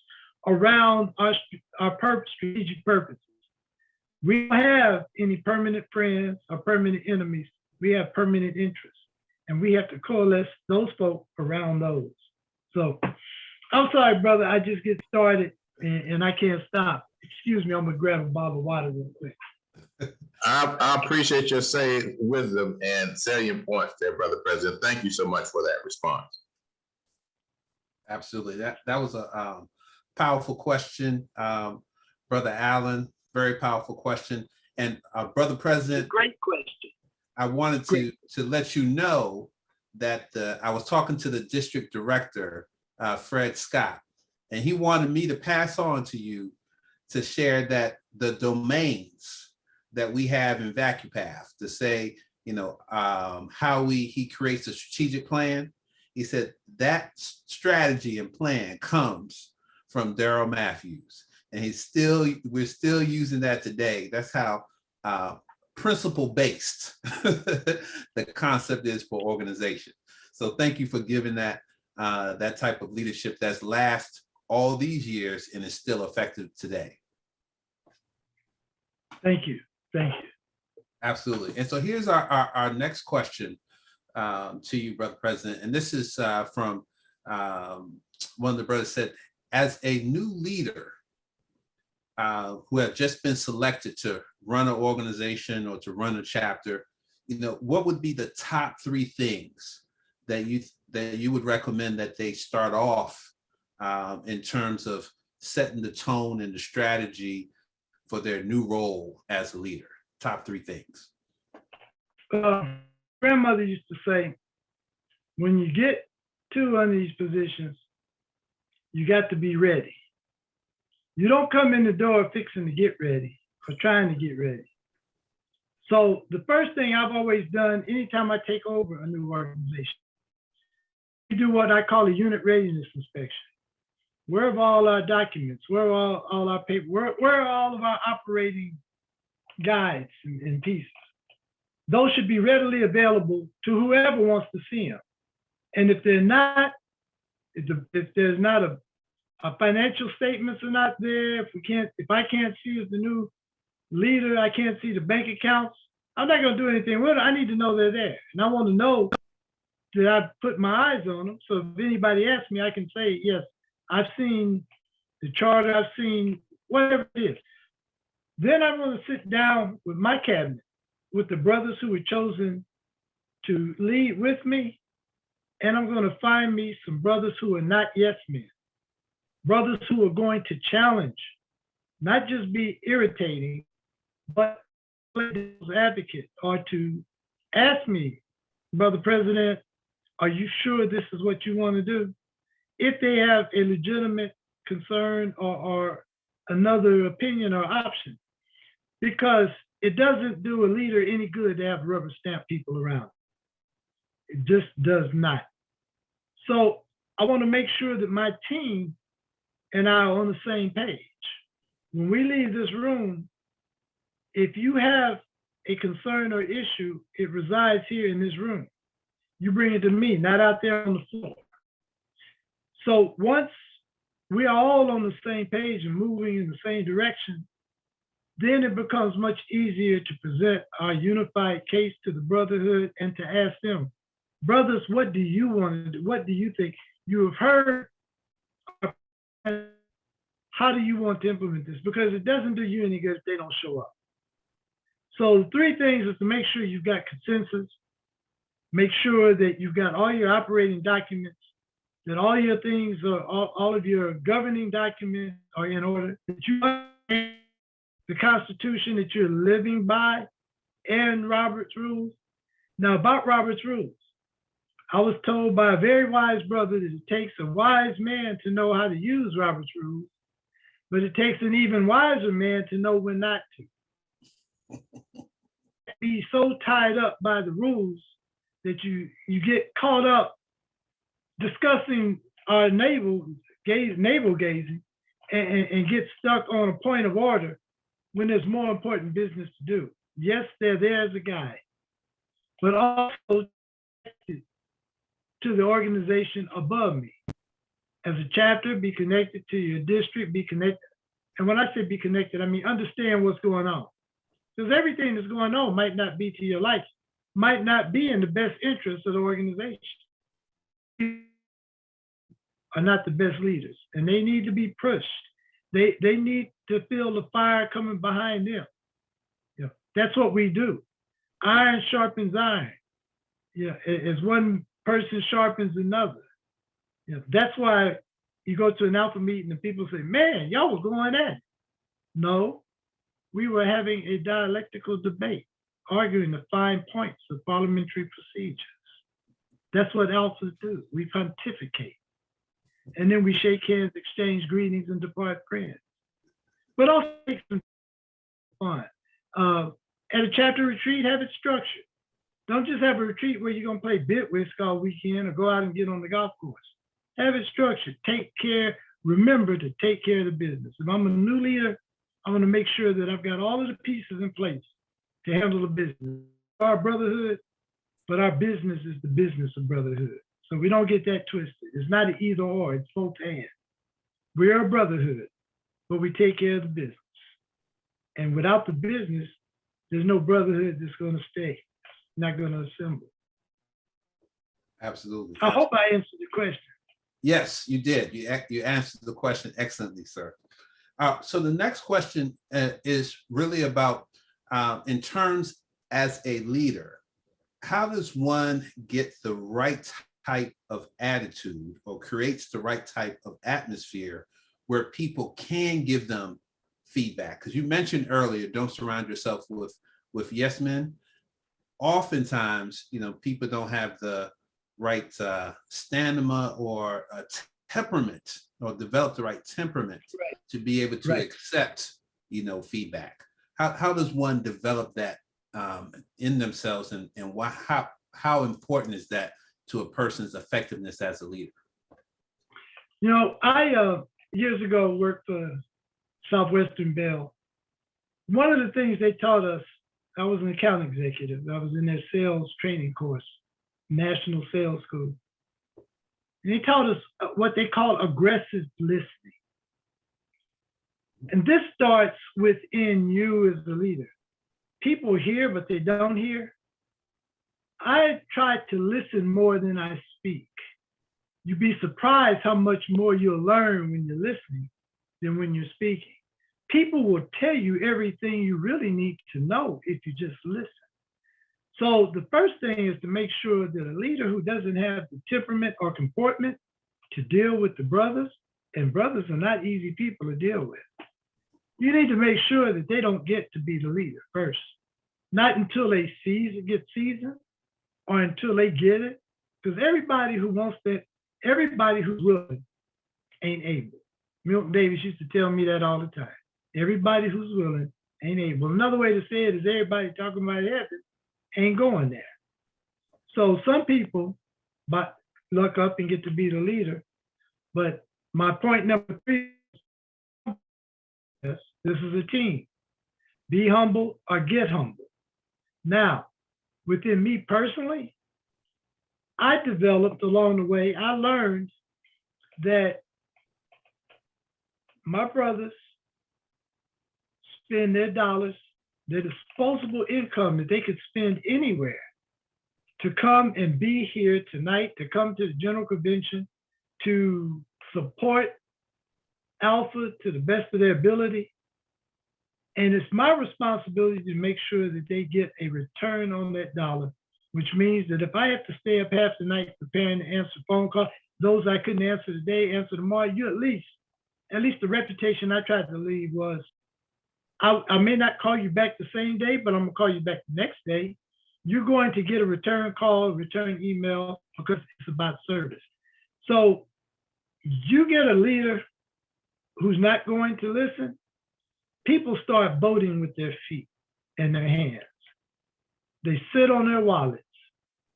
S4: around our strategic purposes. We don't have any permanent friends or permanent enemies. We have permanent interests, and we have to coalesce those folk around those. So I'm sorry, brother, I just get started and I can't stop. Excuse me, I'm gonna grab a bottle of water real quick.
S5: I appreciate your saying wisdom and salient points there, Brother President. Thank you so much for that response.
S1: Absolutely. That was a powerful question. Brother Brother Allen, very powerful question. And Brother President,
S4: Great question.
S1: I wanted to let you know that I was talking to the district director, Fred Scott, and he wanted me to pass on to you to share that the domains that we have in VacuPath to say, you know, how he creates a strategic plan. He said that strategy and plan comes from Darryl Matthews, and we're still using that today. That's how principle-based the concept is for organization. So thank you for giving that type of leadership that's last all these years and is still effective today.
S4: Thank you. Thank you.
S1: Absolutely. And so here's our next question to you, Brother President. And this is from one of the brothers said, as a new leader who have just been selected to run an organization or to run a chapter, you know, what would be the top 3 things that you would recommend that they start off in terms of setting the tone and the strategy for their new role as a leader? Top 3 things.
S4: Grandmother used to say, when you get to one of these positions, you got to be ready. You don't come in the door fixing to get ready or trying to get ready. So the first thing I've always done anytime I take over a new organization, we do what I call a unit readiness inspection. Where are all our documents? Where are all our paper? Where are all of our operating guides and pieces? Those should be readily available to whoever wants to see them. And if they're not, if there's not a financial statements are not there, if I can't see as the new leader, I can't see the bank accounts, I'm not going to do anything with it. I need to know they're there. And I want to know that I've put my eyes on them. So if anybody asks me, I can say, yes, I've seen the charter, I've seen whatever it is. Then I'm going to sit down with my cabinet, with the brothers who were chosen to lead with me, and I'm going to find me some brothers who are not yes men, brothers who are going to challenge, not just be irritating, but advocate, or to ask me, Brother President, are you sure this is what you want to do? If they have a legitimate concern or another opinion or option, because it doesn't do a leader any good to have rubber stamp people around. It just does not. So I want to make sure that my team and I are on the same page. When we leave this room, if you have a concern or issue, it resides here in this room. You bring it to me, not out there on the floor. So once we are all on the same page and moving in the same direction, then it becomes much easier to present our unified case to the brotherhood and to ask them, brothers, what do you want to do? What do you think? You have heard, how do you want to implement this? Because it doesn't do you any good if they don't show up. So the 3 things is to make sure you've got consensus, make sure that you've got all your operating documents, that all your things, all of your governing documents are in order, that you understand the Constitution that you're living by and Robert's rules. Now about Robert's rules, I was told by a very wise brother that it takes a wise man to know how to use Robert's rules, but it takes an even wiser man to know when not to. Be so tied up by the rules that you get caught up discussing our navel gazing and get stuck on a point of order when there's more important business to do. Yes, they're there as a guide, but also to the organization above me. As a chapter, be connected to your district, be connected. And when I say be connected, I mean understand what's going on. Because everything that's going on might not be to your liking, might not be in the best interest of the organization. Are not the best leaders, and they need to be pushed. They need to feel the fire coming behind them. You know, that's what we do. Iron sharpens iron. Yeah, as one person sharpens another. You know, that's why you go to an alpha meeting and people say, man, y'all were going at it. No, we were having a dialectical debate, arguing the fine points of parliamentary procedures. That's what alphas do. We pontificate. And then we shake hands, exchange greetings, and depart friends. But also take some fun. At a chapter retreat, have it structured. Don't just have a retreat where you're going to play bit whisk all weekend or go out and get on the golf course. Have it structured. Take care. Remember to take care of the business. If I'm a new leader, I'm going to make sure that I've got all of the pieces in place to handle the business. Our brotherhood, but our business is the business of brotherhood. So we don't get that twisted. It's not an either or, it's both and. We are a brotherhood, but we take care of the business. And without the business, there's no brotherhood that's going to stay, not going to assemble.
S1: Absolutely.
S4: I hope I answered the question.
S1: Yes, you did. You answered the question excellently, sir. So the next question is really about, in terms as a leader, how does one get the right type of attitude or creates the right type of atmosphere where people can give them feedback? Because you mentioned earlier, don't surround yourself with yes men. Oftentimes, people don't have the right stamina or temperament, or develop the right temperament to be able to accept, feedback. How does one develop that in themselves, and how important is that to a person's effectiveness as a leader?
S4: I years ago worked for Southwestern Bell. One of the things they taught us, I was an account executive. I was in their sales training course, National Sales School. And they taught us what they call aggressive listening. And this starts within you as the leader. People hear, but they don't hear. I try to listen more than I speak. You'd be surprised how much more you'll learn when you're listening than when you're speaking. People will tell you everything you really need to know if you just listen. So the first thing is to make sure that a leader who doesn't have the temperament or comportment to deal with the brothers, and brothers are not easy people to deal with. You need to make sure that they don't get to be the leader first. Not until they get seasoned or until they get it. Because everybody who wants that, everybody who's willing ain't able. Milton Davis used to tell me that all the time. Everybody who's willing ain't able. Another way to say it is everybody talking about heaven ain't going there. So some people luck up and get to be the leader. But my point number 3 is this is a team. Be humble or get humble. Now, within me personally, I developed along the way, I learned that my brothers spend their dollars, their disposable income that they could spend anywhere to come and be here tonight, to come to the General Convention, to support Alpha to the best of their ability. And it's my responsibility to make sure that they get a return on that dollar, which means that if I have to stay up half the night preparing to answer phone calls, those I couldn't answer today, answer tomorrow, you at least the reputation I tried to leave was, I may not call you back the same day, but I'm gonna call you back the next day. You're going to get a return call, return email, because it's about service. So you get a leader who's not going to listen, people start voting with their feet and their hands. They sit on their wallets.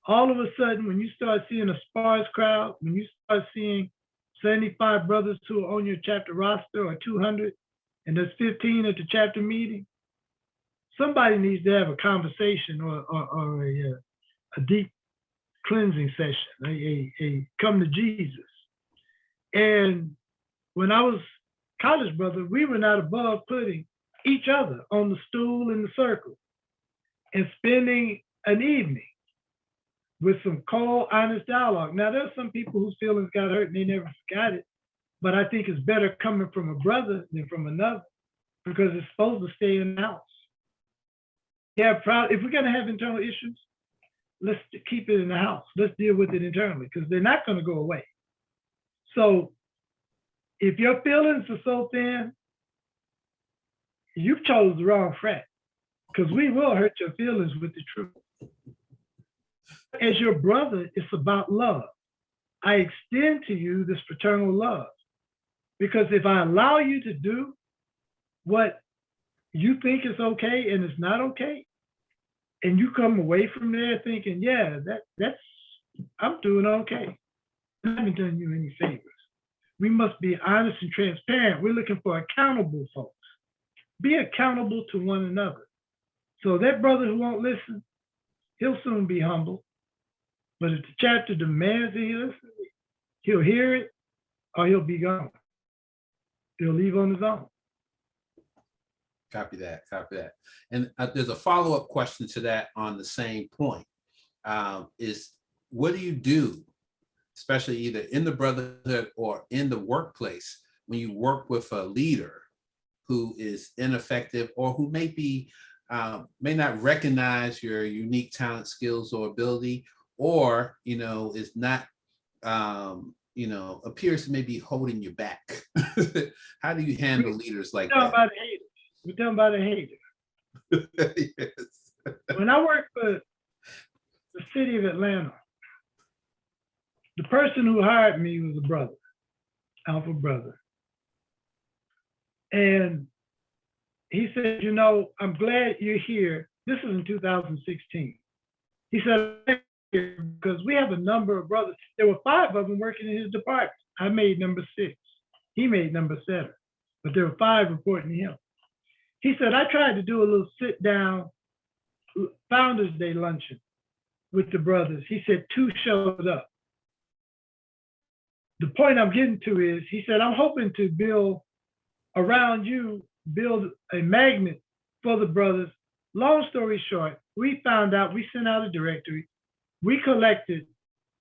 S4: All of a sudden, when you start seeing a sparse crowd, when you start seeing 75 brothers who are on your chapter roster or 200, and there's 15 at the chapter meeting, somebody needs to have a conversation or a deep cleansing session, a come to Jesus. And when I was college brother, we were not above putting each other on the stool in the circle and spending an evening with some cold, honest dialogue. Now, there's some people whose feelings got hurt and they never forgot it, but I think it's better coming from a brother than from another, because it's supposed to stay in the house. Yeah, if we're gonna have internal issues, let's keep it in the house. Let's deal with it internally, because they're not gonna go away. So if your feelings are so thin, you've chose the wrong frat, because we will hurt your feelings with the truth. As your brother, it's about love. I extend to you this fraternal love, because if I allow you to do what you think is okay and it's not okay, and you come away from there thinking, yeah, that's I'm doing okay, I haven't done you any favors. We must be honest and transparent. We're looking for accountable folks. Be accountable to one another. So that brother who won't listen, he'll soon be humble. But if the chapter demands that he listen, he'll hear it or he'll be gone. He'll leave on his own.
S1: Copy that, copy that. And there's a follow-up question to that on the same point. Is what do you do, especially either in the brotherhood or in the workplace, when you work with a leader who is ineffective or who may not recognize your unique talent, skills, or ability, or is not appears to maybe holding you back? How do you handle leaders like that?
S4: We're talking about a hater.
S1: Yes.
S4: When I worked for the city of Atlanta, the person who hired me was a brother, Alpha brother. And he said, I'm glad you're here. This is in 2016. He said, because we have a number of brothers. There were 5 of them working in his department. I made number 6. He made number 7. But there were 5 reporting to him. He said, I tried to do a little sit down Founders Day luncheon with the brothers. He said 2 showed up. The point I'm getting to is, he said, I'm hoping to build a magnet for the brothers. Long story short, we found out, we sent out a directory. We collected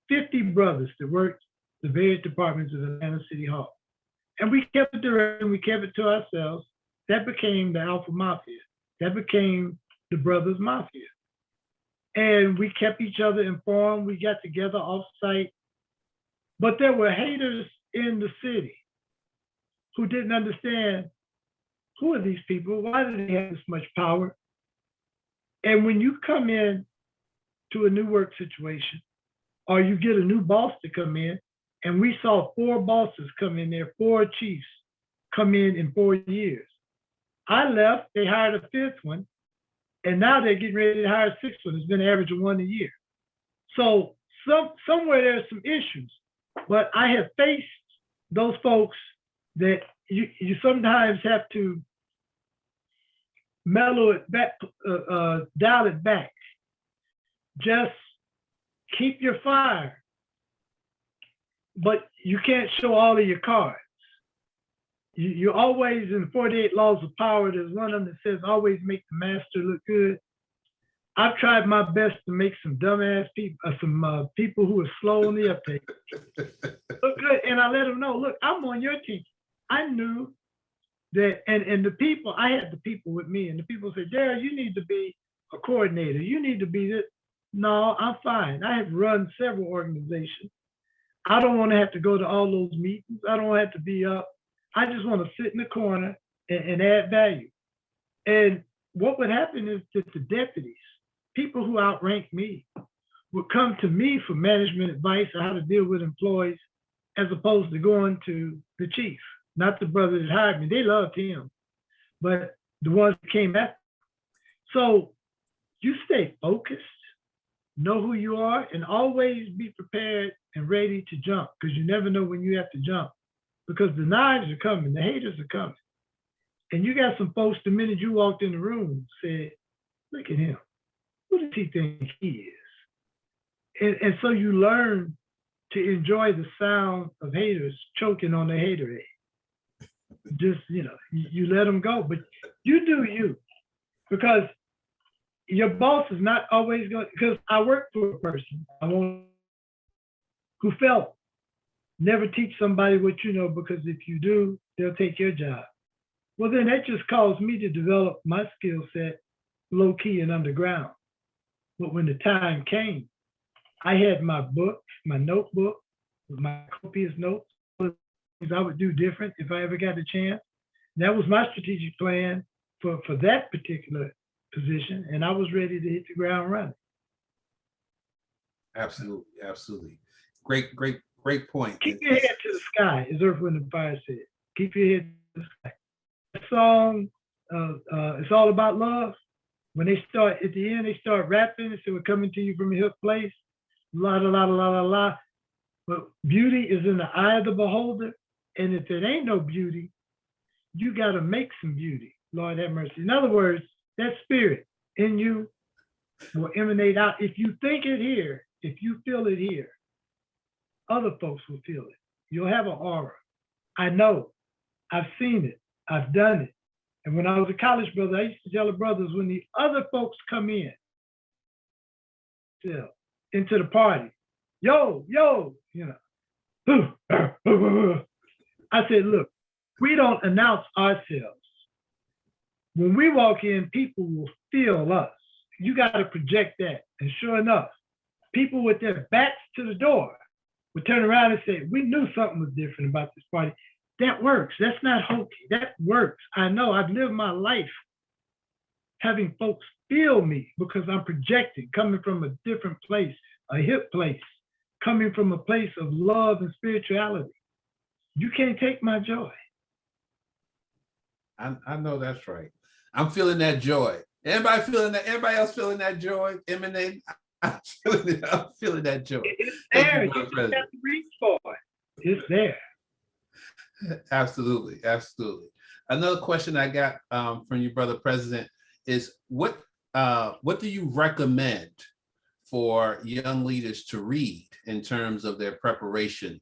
S4: 50 brothers that worked the various departments of Atlanta City Hall. And we kept the directory, we kept it to ourselves. That became the Alpha Mafia. That became the Brothers Mafia. And we kept each other informed. We got together off-site. But there were haters in the city who didn't understand, who are these people? Why do they have this much power? And when you come in to a new work situation, or you get a new boss to come in, and we saw 4 bosses come in there, 4 chiefs come in 4 years. I left, they hired a 5th one, and now they're getting ready to hire a 6th one. It's been an average of 1 a year. So somewhere there's some issues, but I have faced those folks that you sometimes have to mellow it back, dial it back. Just keep your fire, but you can't show all of your cards. You always, in the 48 laws of power, there's one of them that says, always make the master look good. I've tried my best to make some dumbass people, some people who are slow on the uptake look good. And I let them know, look, I'm on your team. I knew that, and the people, I had the people with me, and the people said, Darryl, you need to be a coordinator. You need to be this. No, I'm fine. I have run several organizations. I don't want to have to go to all those meetings. I don't have to be up. I just want to sit in the corner and add value. And what would happen is that the deputies, people who outrank me, would come to me for management advice on how to deal with employees, as opposed to going to the chief, not the brother that hired me. They loved him, but the ones that came after. So you stay focused, know who you are, and always be prepared and ready to jump, because you never know when you have to jump, because the knives are coming, the haters are coming. And you got some folks, the minute you walked in the room, said, look at him. Who does he think he is? And so you learn to enjoy the sound of haters choking on their haterade. Just, you let them go, but you do you. Because your boss is not always going, because I work for a person who felt, never teach somebody what you know, because if you do, they'll take your job. Well, then that just caused me to develop my skill set low key and underground. But when the time came, I had my book, my notebook, with my copious notes, things I would do different if I ever got a chance. That was my strategic plan for that particular position, and I was ready to hit the ground running.
S1: Absolutely, absolutely. Great point.
S4: Keep your head to the sky, as Earth, Wind, and Fire said. Keep your head to the sky. That song, it's all about love. When they start, at the end, they start rapping and say, we're coming to you from a hill place, la, la, la, la, la, la. But beauty is in the eye of the beholder. And if it ain't no beauty, you got to make some beauty. Lord have mercy. In other words, that spirit in you will emanate out. If you think it here, if you feel it here, other folks will feel it. You'll have an aura. I know. I've seen it. I've done it. And when I was a college brother, I used to tell the brothers, when the other folks come in, still into the party, yo, you know, I said, look, we don't announce ourselves. When we walk in, people will feel us. You got to project that. And sure enough, people with their backs to the door would turn around and say, we knew something was different about this party. That works. That's not hokey. That works. I know. I've lived my life having folks feel me because I'm projecting, coming from a different place, a hip place, coming from a place of love and spirituality. You can't take my joy.
S1: I know that's right. I'm feeling that joy. Anybody feeling that? Everybody else feeling that joy emanating? I'm feeling that joy.
S4: It's there. You just have to reach for it. It's there.
S1: Absolutely, absolutely. Another question I got from you, Brother President, is what do you recommend for young leaders to read in terms of their preparation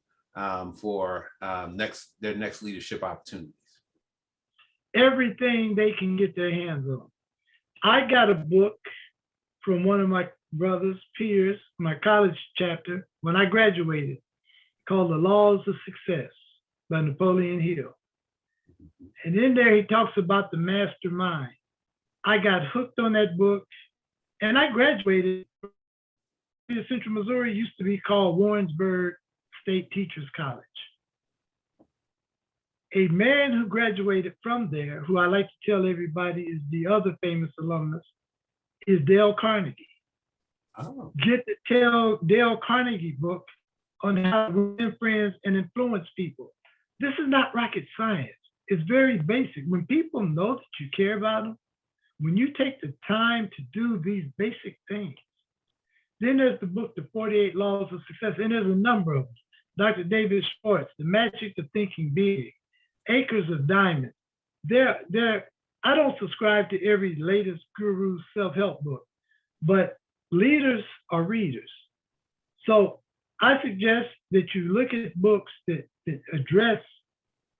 S1: for their next leadership opportunities?
S4: Everything they can get their hands on. I got a book from one of my brothers, peers, my college chapter, when I graduated, called The Laws of Success by Napoleon Hill. And in there, he talks about the mastermind. I got hooked on that book, and I graduated. Central Missouri used to be called Warrensburg State Teachers College. A man who graduated from there, who I like to tell everybody is the other famous alumnus, is Dale Carnegie.
S1: Oh.
S4: Get the Dale Carnegie book on how to win friends and influence people. This is not rocket science. It's very basic. When people know that you care about them, when you take the time to do these basic things, then there's the book, The 48 Laws of Success, and there's a number of them. Dr. David Schwartz, The Magic of Thinking Big, Acres of Diamonds. I don't subscribe to every latest guru self-help book, but leaders are readers. So I suggest that you look at books that address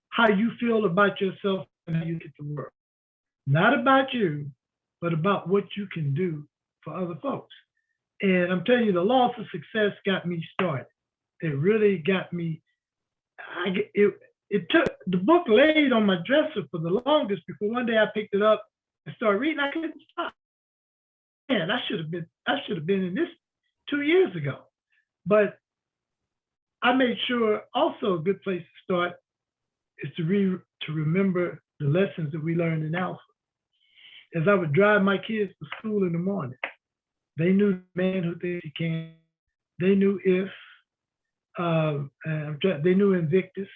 S4: how you feel about yourself and how you get to work. Not about you, but about what you can do for other folks. And I'm telling you, The Laws of Success got me started. It really got me. It took, the book laid on my dresser for the longest before one day I picked it up and started reading. I couldn't stop. Man, I should have been in this 2 years ago. But I made sure also a good place to start is to remember the lessons that we learned in Alpha. As I would drive my kids to school in the morning, they knew The Man Who Thinks He Can. They knew If. They knew Invictus.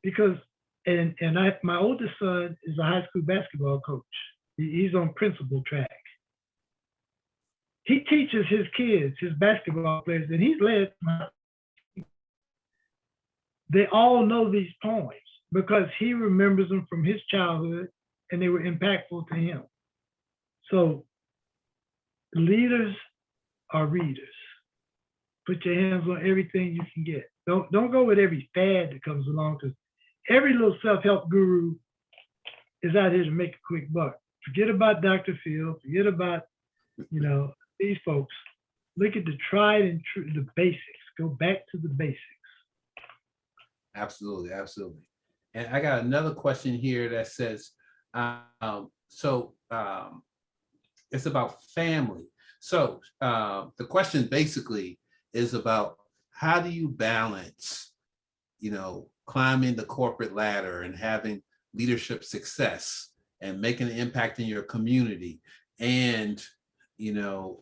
S4: Because, my oldest son is a high school basketball coach. He's on principal track. He teaches his kids, his basketball players, and he's led. They all know these poems because he remembers them from his childhood and they were impactful to him. So leaders are readers. Put your hands on everything you can get. Don't go with every fad that comes along, because every little self-help guru is out here to make a quick buck. Forget about Dr. Phil, forget about, these folks. Look at the tried and true, the basics. Go back to the basics.
S1: Absolutely, absolutely. And I got another question here that says, it's about family. So the question basically is about how do you balance, climbing the corporate ladder and having leadership success and making an impact in your community and, you know,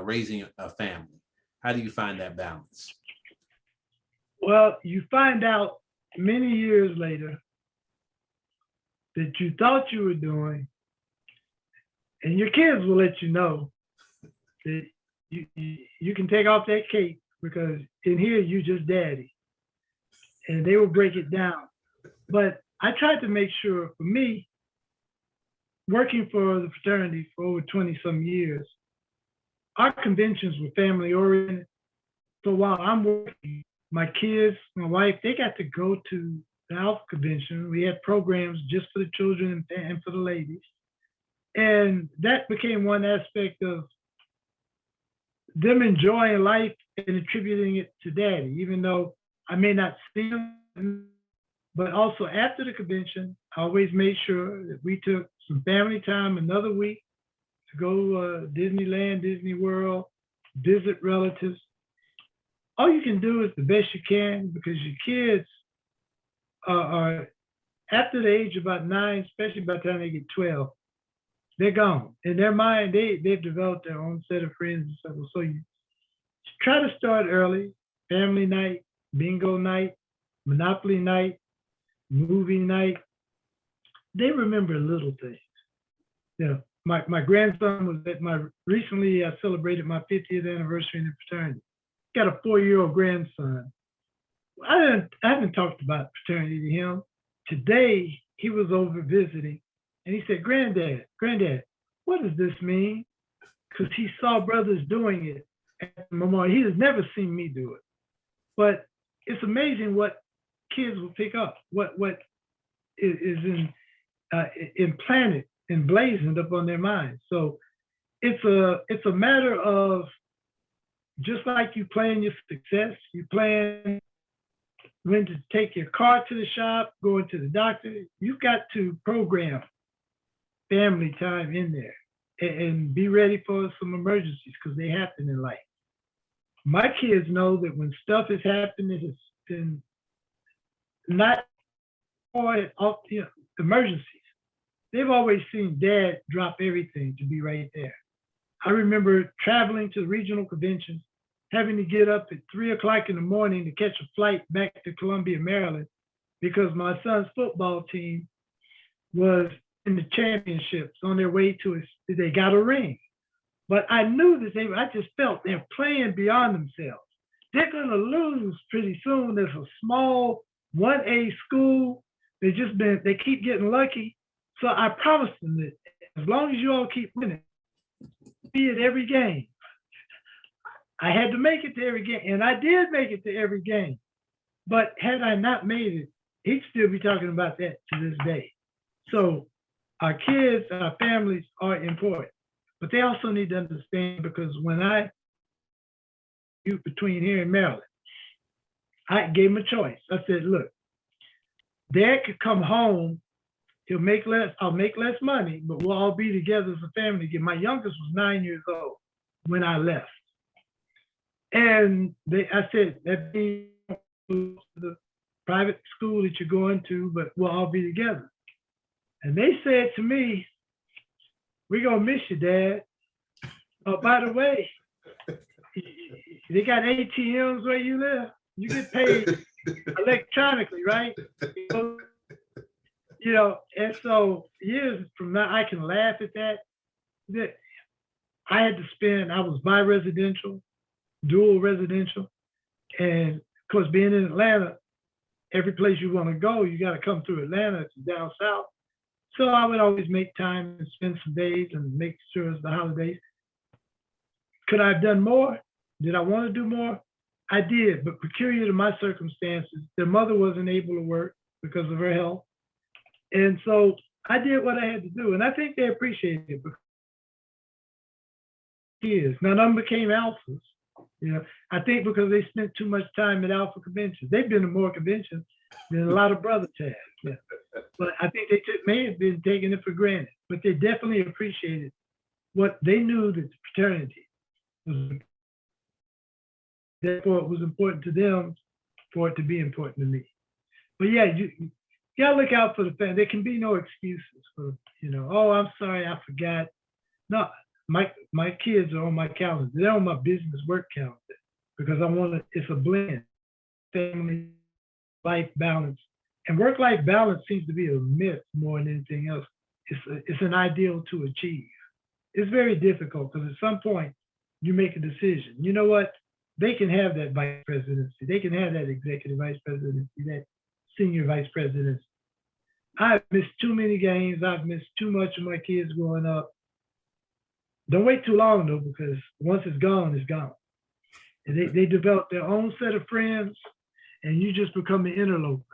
S1: raising a family? How do you find that balance?
S4: Well, you find out many years later that you thought you were doing, and your kids will let you know that you can take off that cape because in here you just daddy, and they will break it down. But I tried to make sure, for me, working for the fraternity for over 20 some years, our conventions were family oriented. So while I'm working, my kids, my wife, they got to go to the Alpha convention. We had programs just for the children and for the ladies. And that became one aspect of them enjoying life and attributing it to daddy, even though I may not see them. But also after the convention, I always made sure that we took some family time another week to go Disneyland, Disney World, visit relatives. All you can do is the best you can, because your kids are after the age of about 9, especially by the time they get 12, they're gone. In their mind, they've developed their own set of friends and stuff. So you try to start early: family night, bingo night, Monopoly night, movie night. They remember little things. You know, my grandson was recently I celebrated my 50th anniversary in the fraternity. Got a 4-year-old grandson. I haven't talked about fraternity to him. Today he was over visiting, and he said, Granddad, what does this mean? Because he saw brothers doing it at the memorial. He has never seen me do it. But it's amazing what kids will pick up, what is implanted, emblazoned up on their minds. So it's a matter of, just like you plan your success, you plan when to take your car to the shop, going to the doctor, you've got to program family time in there and be ready for some emergencies, because they happen in life. My kids know that when stuff has happened, it has been not emergencies. They've always seen Dad drop everything to be right there. I remember traveling to the regional conventions, having to get up at 3 o'clock in the morning to catch a flight back to Columbia, Maryland, because my son's football team was in the championships on their way to it. They got a ring. But I knew that I just felt they're playing beyond themselves. They're going to lose pretty soon. There's a small 1A school. They keep getting lucky. So I promised them that as long as you all keep winning, be at every game. I had to make it to every game, and I did make it to every game. But had I not made it, he'd still be talking about that to this day. So our kids, our families are important, but they also need to understand, because when between here and Maryland, I gave him a choice. I said, look, Dad could come home, he'll make less, I'll make less money, but we'll all be together as a family again. My youngest was 9 years old when I left. And I said, that means the private school that you're going to, but we'll all be together. And they said to me, we're going to miss you, Dad. Oh, by the way, they got ATMs where you live. You get paid electronically, right? You know, and so years from now, I can laugh at that. I was bi-residential, dual residential. And of course, being in Atlanta, every place you want to go, you got to come through Atlanta to down south. So I would always make time and spend some days and make sure it's the holidays. Could I have done more? Did I want to do more? I did, but peculiar to my circumstances, their mother wasn't able to work because of her health. And so I did what I had to do. And I think they appreciated it. Kids. None of them became alphas. You know, I think because they spent too much time at alpha conventions. They've been to more conventions than a lot of brothers have. Yeah. But I think they may have been taking it for granted, but they definitely appreciated what they knew, that the fraternity was. Therefore, it was important to them for it to be important to me. But yeah, you gotta look out for the family. There can be no excuses for, oh, I'm sorry, I forgot. No, my kids are on my calendar. They're on my business work calendar because it's a blend, family, life balance. And work-life balance seems to be a myth more than anything else. It's an ideal to achieve. It's very difficult because at some point you make a decision. You know what? They can have that vice presidency. They can have that executive vice presidency, that senior vice presidency. I've missed too many games. I've missed too much of my kids growing up. Don't wait too long though, because once it's gone, it's gone. And they develop their own set of friends, and you just become an interloper.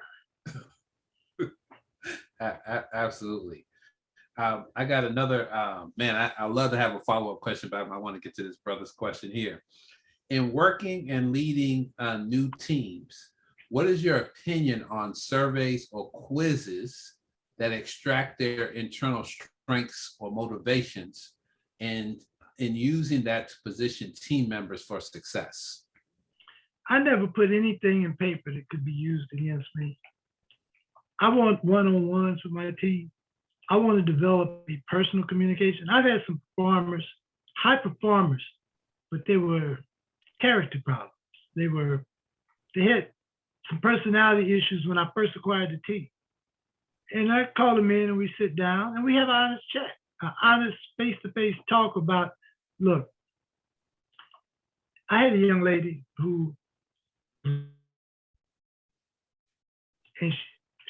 S1: Absolutely. I got another, man, I love to have a follow-up question, but I want to get to this brother's question here. In working and leading new teams, what is your opinion on surveys or quizzes that extract their internal strengths or motivations and in using that to position team members for success?
S4: I never put anything in paper that could be used against me. I want one-on-ones with my team. I want to develop a personal communication. I've had some performers, high performers, but they were character problems. They had some personality issues when I first acquired the team. And I call them in and we sit down and we have an honest chat, an honest face-to-face talk about, look, I had a young lady who, and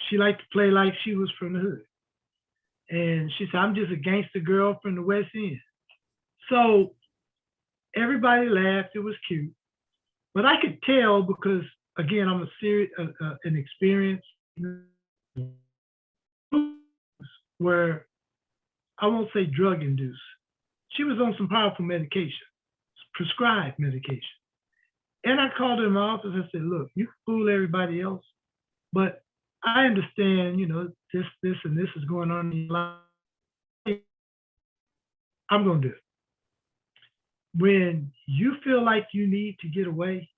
S4: she liked to play like she was from the hood. And she said, I'm just a gangster girl from the West End. So everybody laughed, it was cute. But I could tell because, again, I'm an experienced, where I won't say drug induced. She was on some powerful medication, prescribed medication. And I called her in my office and said, look, you can fool everybody else, but I understand, this and this is going on in your life. I'm going to do it. When you feel like you need to get away,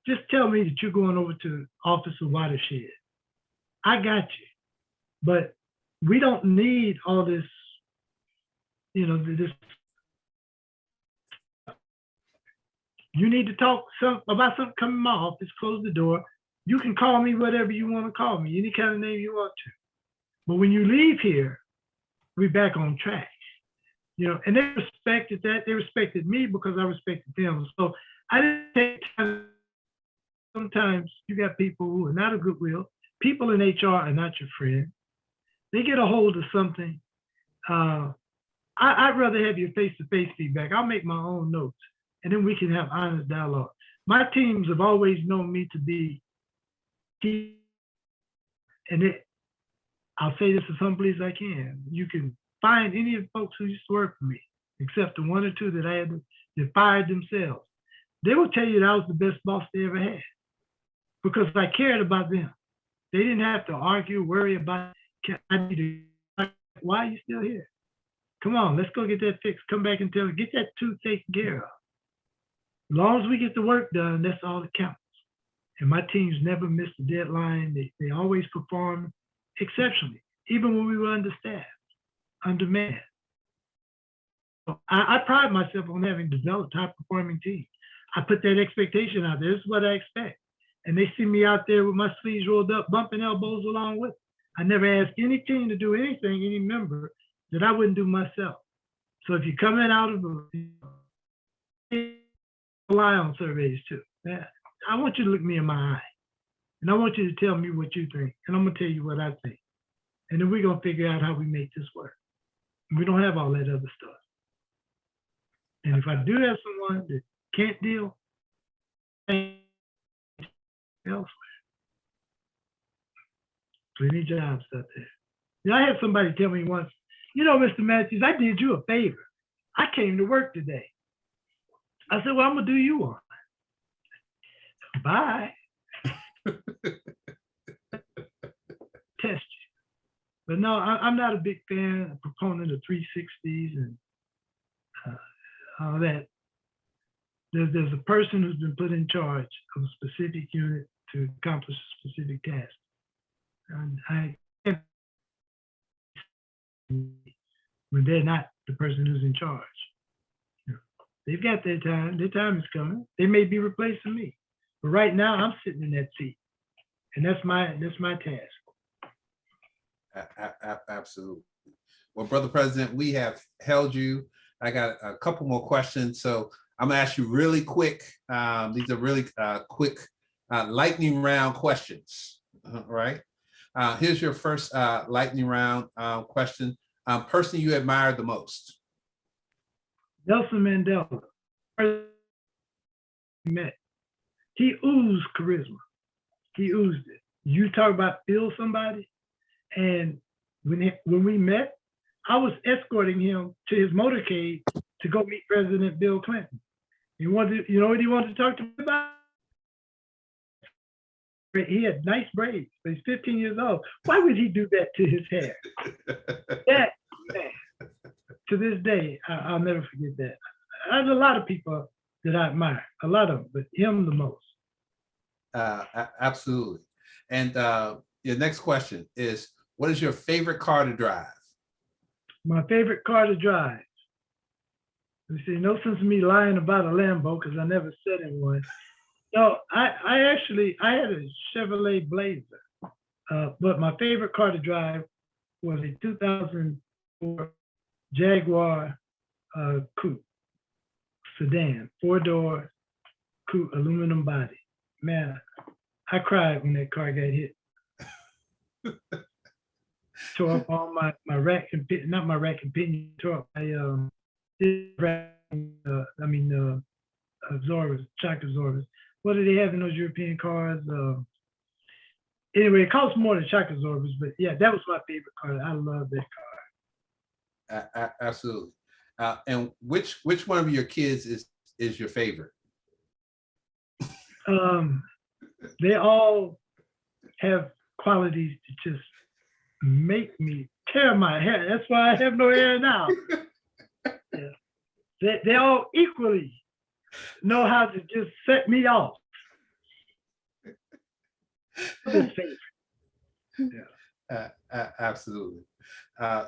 S4: just tell me that you're going over to Office of Watershed. I got you. But we don't need all this, this. You need to talk about something, come in my office, close the door. You can call me whatever you want to call me, any kind of name you want to. But when you leave here, we're back on track. And they respected that. They respected me because I respected them. So I didn't take time. Sometimes you got people who are not of goodwill. People in HR are not your friend. They get a hold of something. I'd rather have your face-to-face feedback. I'll make my own notes, and then we can have honest dialogue. My teams have always known me to be, and I'll say this as humbly as I can. You can find any of the folks who used to work for me, except the one or two that I had that fired themselves. They will tell you that I was the best boss they ever had because I cared about them. They didn't have to argue, worry about, why are you still here? Come on, let's go get that fixed. Come back and get that tooth taken care of. As long as we get the work done, that's all that counts. And my teams never missed a deadline. They always performed exceptionally, even when we were understaffed, undermanned. I pride myself on having developed high-performing teams. I put that expectation out there. This is what I expect. And they see me out there with my sleeves rolled up, bumping elbows along with it. I never ask any team to do anything, any member, that I wouldn't do myself. So if you're coming out of rely on surveys too. I want you to look me in my eye. And I want you to tell me what you think. And I'm going to tell you what I think. And then we're going to figure out how we make this work. We don't have all that other stuff. And if I do have someone that can't deal, elsewhere. Plenty of jobs out there. I had somebody tell me once, Mr. Matthews, I did you a favor. I came to work today. I said, well, I'm going to do you one. Bye. Test you. But no, I'm not a big fan, a proponent of 360s and all that. There's a person who's been put in charge of a specific unit to accomplish a specific task. And when they're not the person who's in charge. You know, they've got their time. Their time is coming. They may be replacing me, but right now I'm sitting in that seat, and that's my task.
S1: Absolutely. Well, Brother President, we have held you. I got a couple more questions, so I'm gonna ask you really quick. These are really quick lightning round questions. Right? Here's your first lightning round question. Person you admire the most?
S4: Nelson Mandela. Met. He oozed charisma. He oozed it. You talk about feel somebody, and when we met, I was escorting him to his motorcade to go meet President Bill Clinton. You know what he wanted to talk to me about? He had nice braids, but he's 15 years old. Why would he do that to his hair? That, man, to this day, I'll never forget that. There's a lot of people that I admire, a lot of them, but him the most.
S1: Absolutely. And your next question is, what is your favorite car to drive?
S4: My favorite car to drive. You see, no sense in me lying about a Lambo because I never sat in one. No, I had a Chevrolet Blazer, but my favorite car to drive was a 2004 Jaguar coupe sedan, 4-door coupe, aluminum body. Man, I cried when that car got hit. Tore up all my rack and pin, not my rack and pinion, tore up my absorbers, shock absorbers. What do they have in those European cars? Anyway, it costs more than shock absorbers, but yeah, that was my favorite car. I love that car.
S1: Absolutely. And which one of your kids is your favorite?
S4: They all have qualities to just make me tear my hair. That's why I have no hair now. Yeah. They all equally know how to just set me off.
S1: Yeah. Absolutely.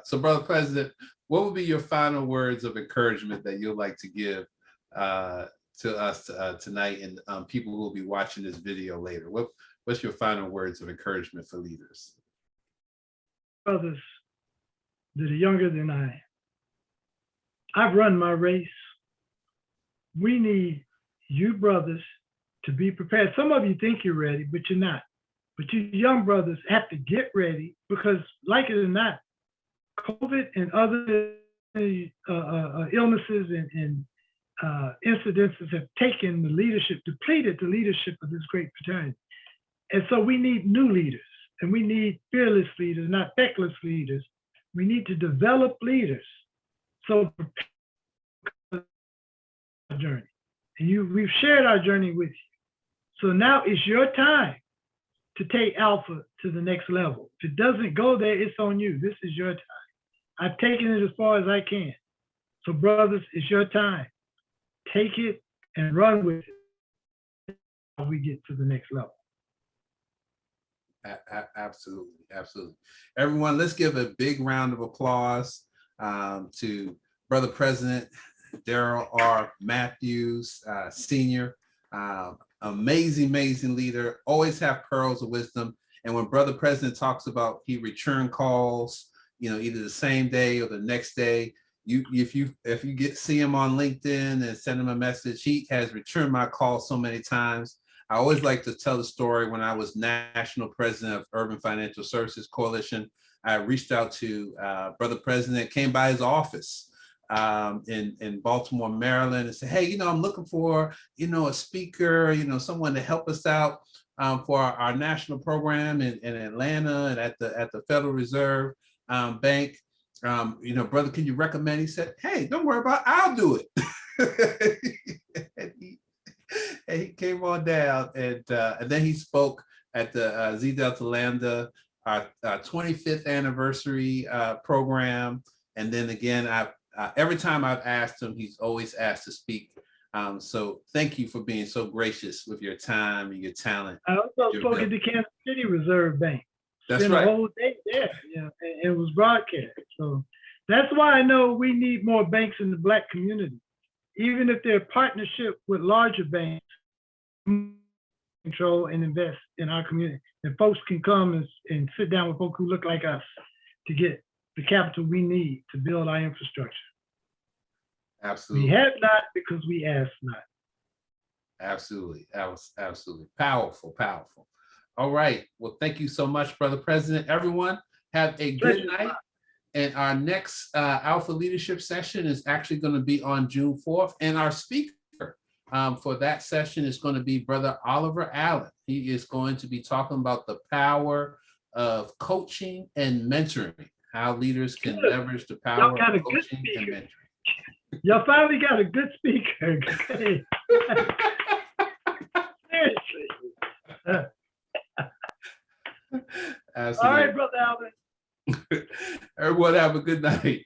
S1: So, Brother President, what would be your final words of encouragement that you'd like to give to us tonight and people who will be watching this video later? What's your final words of encouragement for leaders?
S4: Brothers that are younger than I've run my race. We need you brothers to be prepared. Some of you think you're ready, but you're not. But you young brothers have to get ready because, like it or not, COVID and other illnesses and incidences have taken the leadership, depleted the leadership of this great fraternity. And so we need new leaders, and we need fearless leaders, not feckless leaders. We need to develop leaders. So prepare our journey. And we've shared our journey with you. So now it's your time to take Alpha to the next level. If it doesn't go there, it's on you. This is your time. I've taken it as far as I can. So brothers, it's your time. Take it and run with it until we get to the next level.
S1: Absolutely, absolutely. Everyone, let's give a big round of applause to Brother President Darryl R. Matthews, Senior. Amazing leader, always have pearls of wisdom. And when Brother President talks about he return calls, either the same day or the next day, if you see him on LinkedIn and send him a message, he has returned my call so many times. I always like to tell the story. When I was national president of Urban Financial Services Coalition, I reached out to Brother President, came by his office in Baltimore, Maryland, and said, hey, I'm looking for, a speaker, someone to help us out for our national program in Atlanta and at the Federal Reserve Bank. Brother, can you recommend? He said, hey, don't worry about it, I'll do it. and he came on down, and then he spoke at the Zeta Delta Lambda, our 25th anniversary program. And then again, every time I've asked him, he's always asked to speak. So thank you for being so gracious with your time and your talent.
S4: I also spoke at the Kansas City Reserve Bank.
S1: That's
S4: spent a
S1: right.
S4: whole day there, and it was broadcast. So that's why I know we need more banks in the Black community, even if they're partnership with larger banks, control and invest in our community. And folks can come and sit down with folks who look like us to get the capital we need to build our infrastructure.
S1: Absolutely.
S4: We have not because we ask not.
S1: Absolutely. Absolutely. Powerful, powerful. All right. Well, thank you so much, Brother President. Everyone, have a good night. And our next Alpha Leadership session is actually going to be on June 4th. And our speaker for that session is going to be Brother Oliver Allen. He is going to be talking about the power of coaching and mentoring, how leaders can leverage the power of coaching and mentoring.
S4: Y'all finally got a good speaker. Seriously.
S1: Absolutely.
S4: All right, Brother Alvin.
S1: Everyone have a good night.